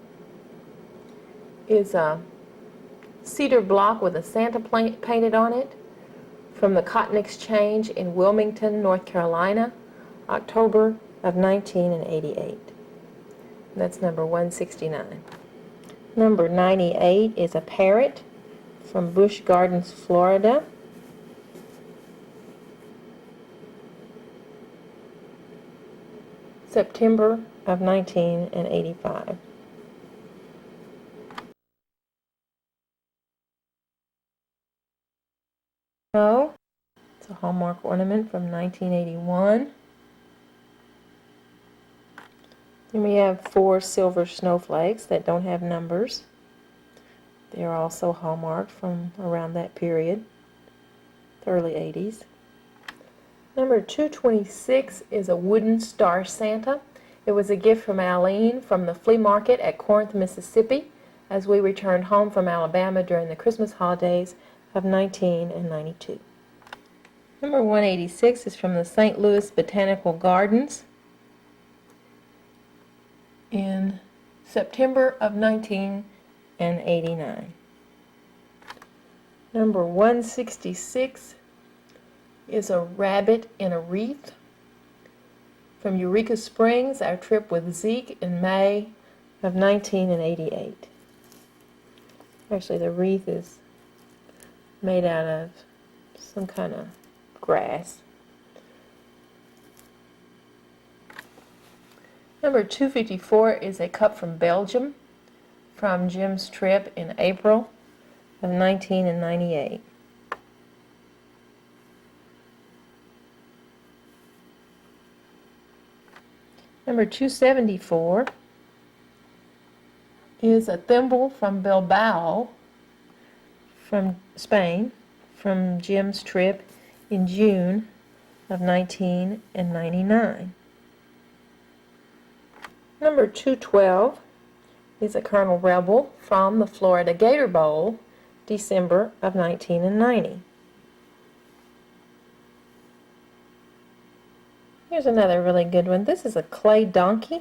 is a cedar block with a Santa painted on it from the Cotton Exchange in Wilmington, North Carolina, October of 1988. That's number 169. Number 98 is a parrot from Busch Gardens, Florida. September of 1985. Oh, it's a Hallmark ornament from 1981. Then we have 4 silver snowflakes that don't have numbers. They are also Hallmark from around that period, the early 80s. Number 226 is a wooden star Santa. It was a gift from Aline from the flea market at Corinth, Mississippi, as we returned home from Alabama during the Christmas holidays of 1992. Number 186 is from the St. Louis Botanical Gardens in September of 1989. Number 166 is a rabbit in a wreath from Eureka Springs, our trip with Zeke in May of 1988. Actually, the wreath is made out of some kind of grass. Number 254 is a cup from Belgium from Jim's trip in April of 1998. Number 274 is a thimble from Bilbao, from Spain, from Jim's trip in June of 1999. Number 212 is a Colonel Rebel from the Florida Gator Bowl, December of 1990. Here's another really good one. This is a clay donkey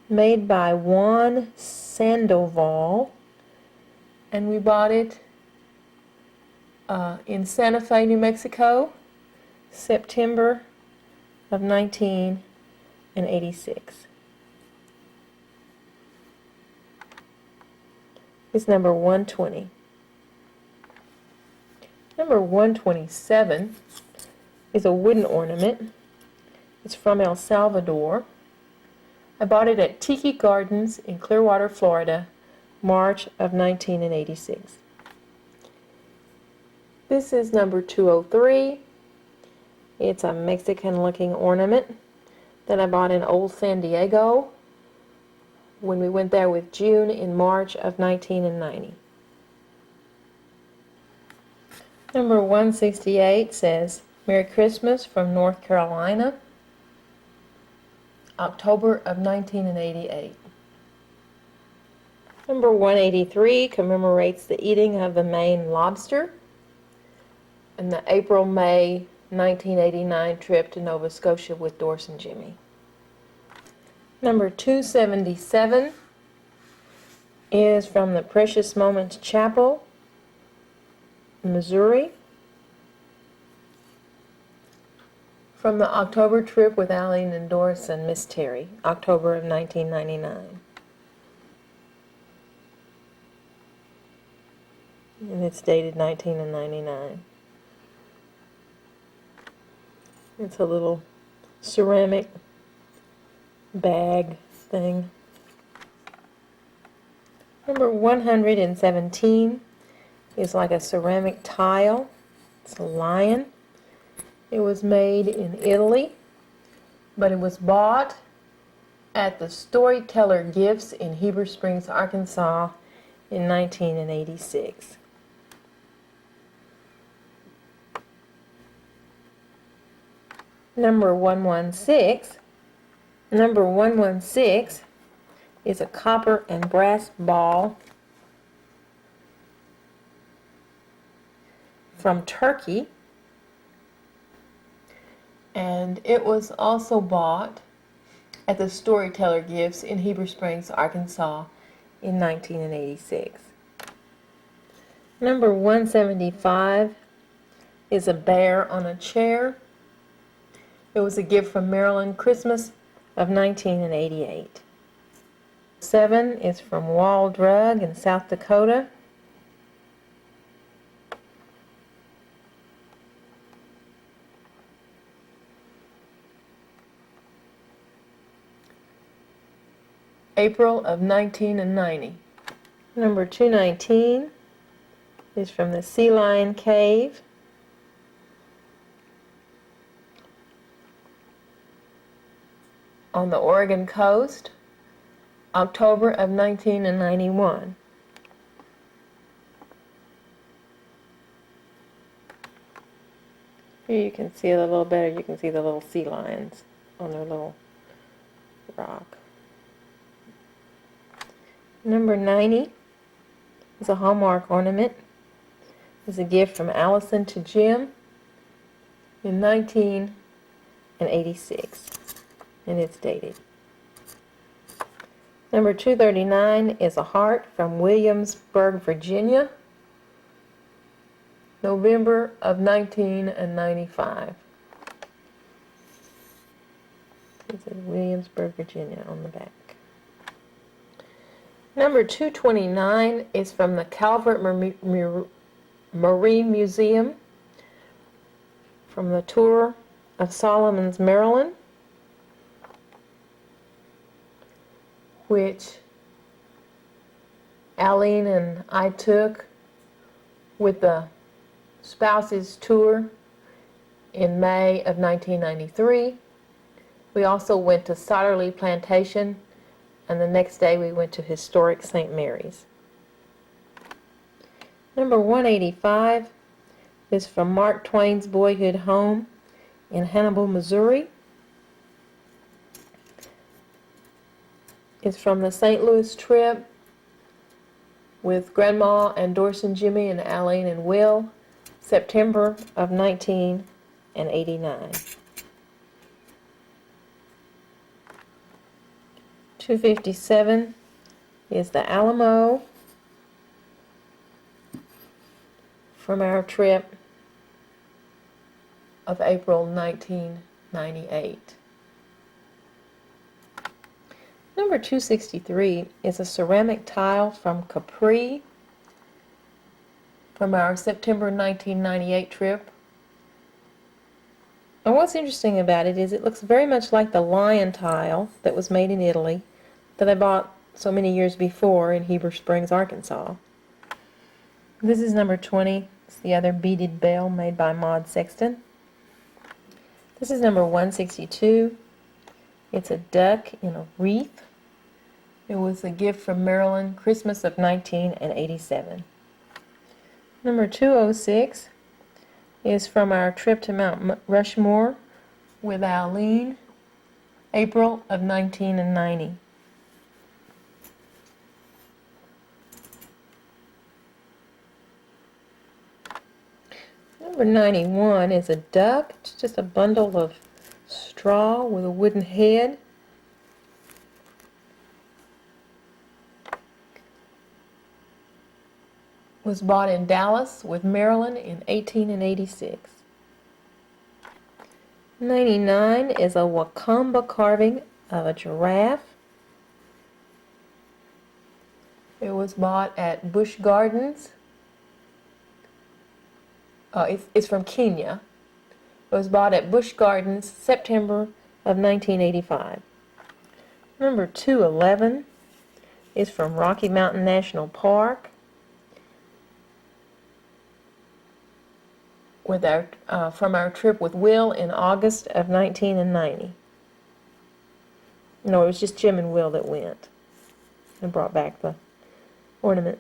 made by Juan Sandoval, and we bought it in Santa Fe, New Mexico, September of 1986. It's number 120. Number 127 is a wooden ornament. It's from El Salvador. I bought it at Tiki Gardens in Clearwater, Florida, March of 1986. This is number 203. It's a Mexican-looking ornament that I bought in Old San Diego when we went there with June in March of 1990. Number 168 says, Merry Christmas from North Carolina, October of 1988. Number 183 commemorates the eating of the Maine lobster and the April-May 1989 trip to Nova Scotia with Doris and Jimmy. Number 277 is from the Precious Moments Chapel, Missouri, from the October trip with Aline and Doris and Miss Terry, October of 1999. And it's dated 1999. It's a little ceramic bag thing. Number 117 is like a ceramic tile. It's a lion. It was made in Italy, but it was bought at the Storyteller Gifts in Heber Springs, Arkansas in 1986. Number 116 is a copper and brass ball from Turkey, and it was also bought at the Storyteller Gifts in Heber Springs, Arkansas in 1986. Number 175 is a bear on a chair. It was a gift from Maryland, Christmas of 1988. 7 is from Wall Drug in South Dakota. April of 1990. Number 219 is from the Sea Lion Cave. On the Oregon coast, October of 1991. Here you can see it a little better. You can see the little sea lions on their little rock. Number 90 is a Hallmark ornament. It's a gift from Allison to Jim in 1986. And it's dated. Number 239 is a heart from Williamsburg, Virginia, November of 1995. It says Williamsburg, Virginia on the back. Number 229 is from the Calvert Marine Museum from the tour of Solomons, Maryland, which Aline and I took with the Spouses Tour in May of 1993. We also went to Sotterley Plantation, and the next day we went to historic St. Mary's. Number 185 is from Mark Twain's boyhood home in Hannibal, Missouri. It's from the St. Louis trip with Grandma and Doris and Jimmy and Aline and Will, September of 1989. 257 is the Alamo from our trip of April 1998. Number 263 is a ceramic tile from Capri from our September 1998 trip. And what's interesting about it is it looks very much like the lion tile that was made in Italy that I bought so many years before in Heber Springs, Arkansas. This is number 20. It's the other beaded bell made by Maud Sexton. This is number 162. It's a duck in a wreath. It was a gift from Maryland, Christmas of 1987. Number 206 is from our trip to Mount Rushmore with Aline, April of 1990. Number 91 is a duck. It's just a bundle of straw with a wooden head. Was bought in Dallas with Maryland in 1886. 99 is a Wakamba carving of a giraffe. It was bought at Busch Gardens. It's from Kenya. It was bought at Busch Gardens, September of 1985. Number 211 is from Rocky Mountain National Park with from our trip with Will in August of 1990. No, it was just Jim and Will that went and brought back the ornament.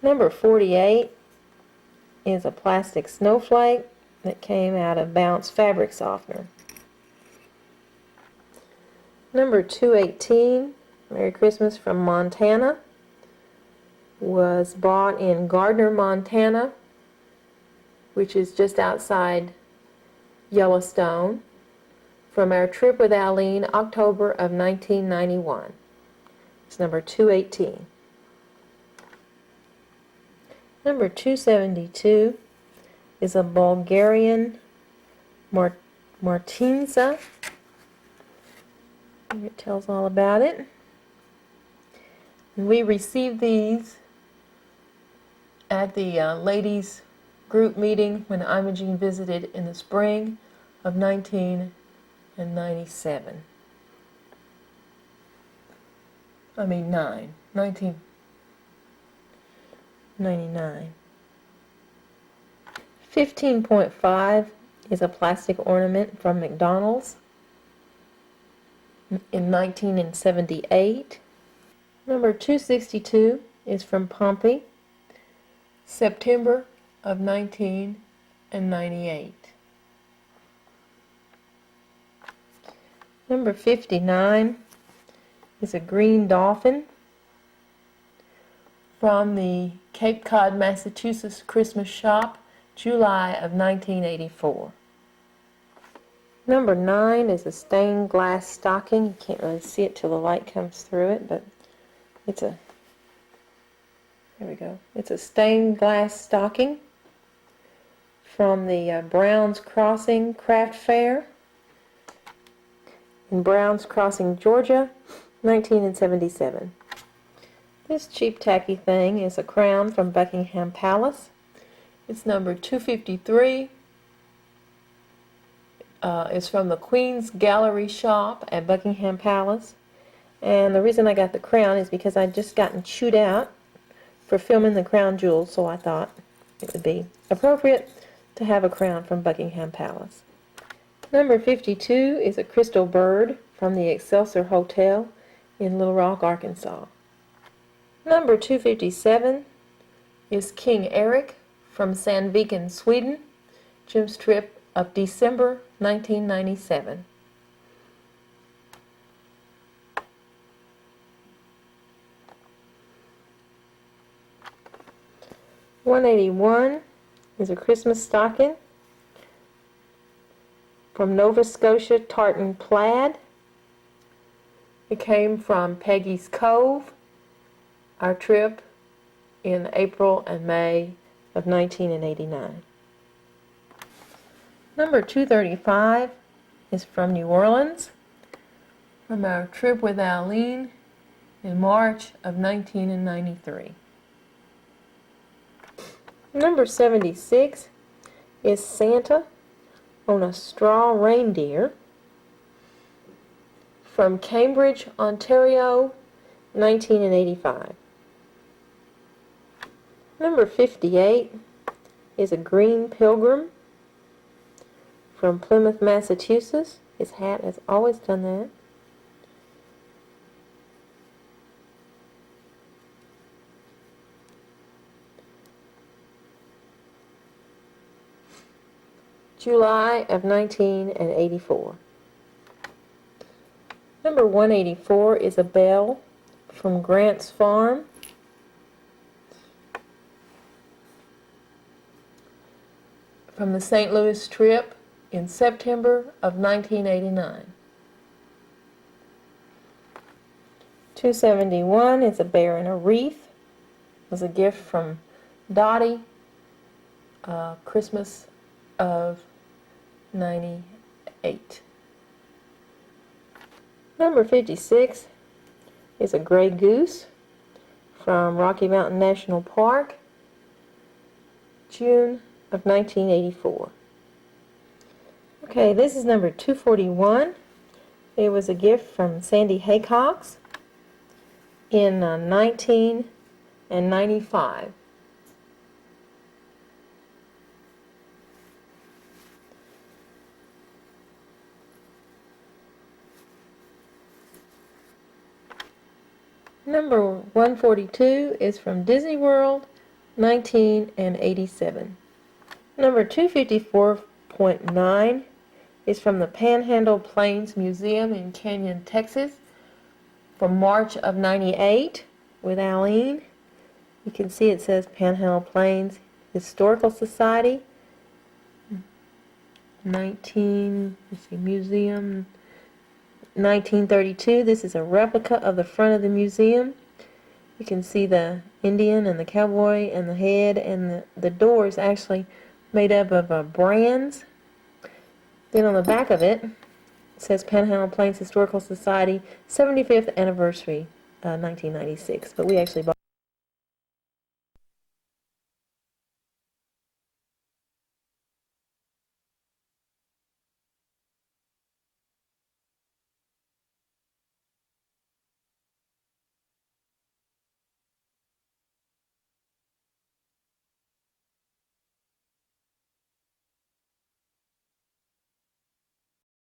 Number 48 is a plastic snowflake that came out of Bounce fabric softener. Number 218, Merry Christmas from Montana, was bought in Gardner, Montana, which is just outside Yellowstone, from our trip with Aline, October of 1991. It's number 218. Number 272 is a Bulgarian Martinsa. It tells all about it. And we received these at the ladies' group meeting when Imogene visited in the spring of 1999. 15.5 is a plastic ornament from McDonald's in 1978. Number 262 is from Pompey, September of 1998. Number 59 is a green dolphin from the Cape Cod, Massachusetts Christmas shop, July of 1984. Number 9 is a stained glass stocking. You can't really see it till the light comes through it, but it's a, there we go. It's a stained glass stocking from the Browns Crossing Craft Fair in Browns Crossing, Georgia, 1977. This cheap tacky thing is a crown from Buckingham Palace. It's number 253. It's from the Queen's Gallery shop at Buckingham Palace. And the reason I got the crown is because I'd just gotten chewed out for filming the crown jewels, so I thought it would be appropriate to have a crown from Buckingham Palace. Number 52 is a crystal bird from the Excelsior Hotel in Little Rock, Arkansas. Number 257 is King Eric from Sandviken, Sweden. Jim's trip of December 1997. $181 is a Christmas stocking from Nova Scotia Tartan Plaid. It came from Peggy's Cove, our trip in April and May of 1989. Number 235 is from New Orleans, from our trip with Aline in March of 1993. Number 76 is Santa on a Straw Reindeer, from Cambridge, Ontario, 1985. Number 58 is a Green Pilgrim from Plymouth, Massachusetts. His hat has always done that. July of 1984. Number 184 is a bell from Grant's Farm. From the St. Louis trip in September of 1989. 271 is a bear in a wreath. It was a gift from Dottie, Christmas of 98. Number 56 is a gray goose from Rocky Mountain National Park, June of 1984. Okay, this is number 241. It was a gift from Sandy Haycox in 1995. Number 142 is from Disney World, 1987. Number 254.9 is from the Panhandle Plains Museum in Canyon, Texas, from March of 98 with Aline. You can see it says Panhandle Plains Historical Society, museum, 1932. This is a replica of the front of the museum. You can see the Indian and the cowboy and the head, and the door is actually made up of brands. Then on the back of it, it says Panhandle Plains Historical Society 75th Anniversary, 1996. But we actually bought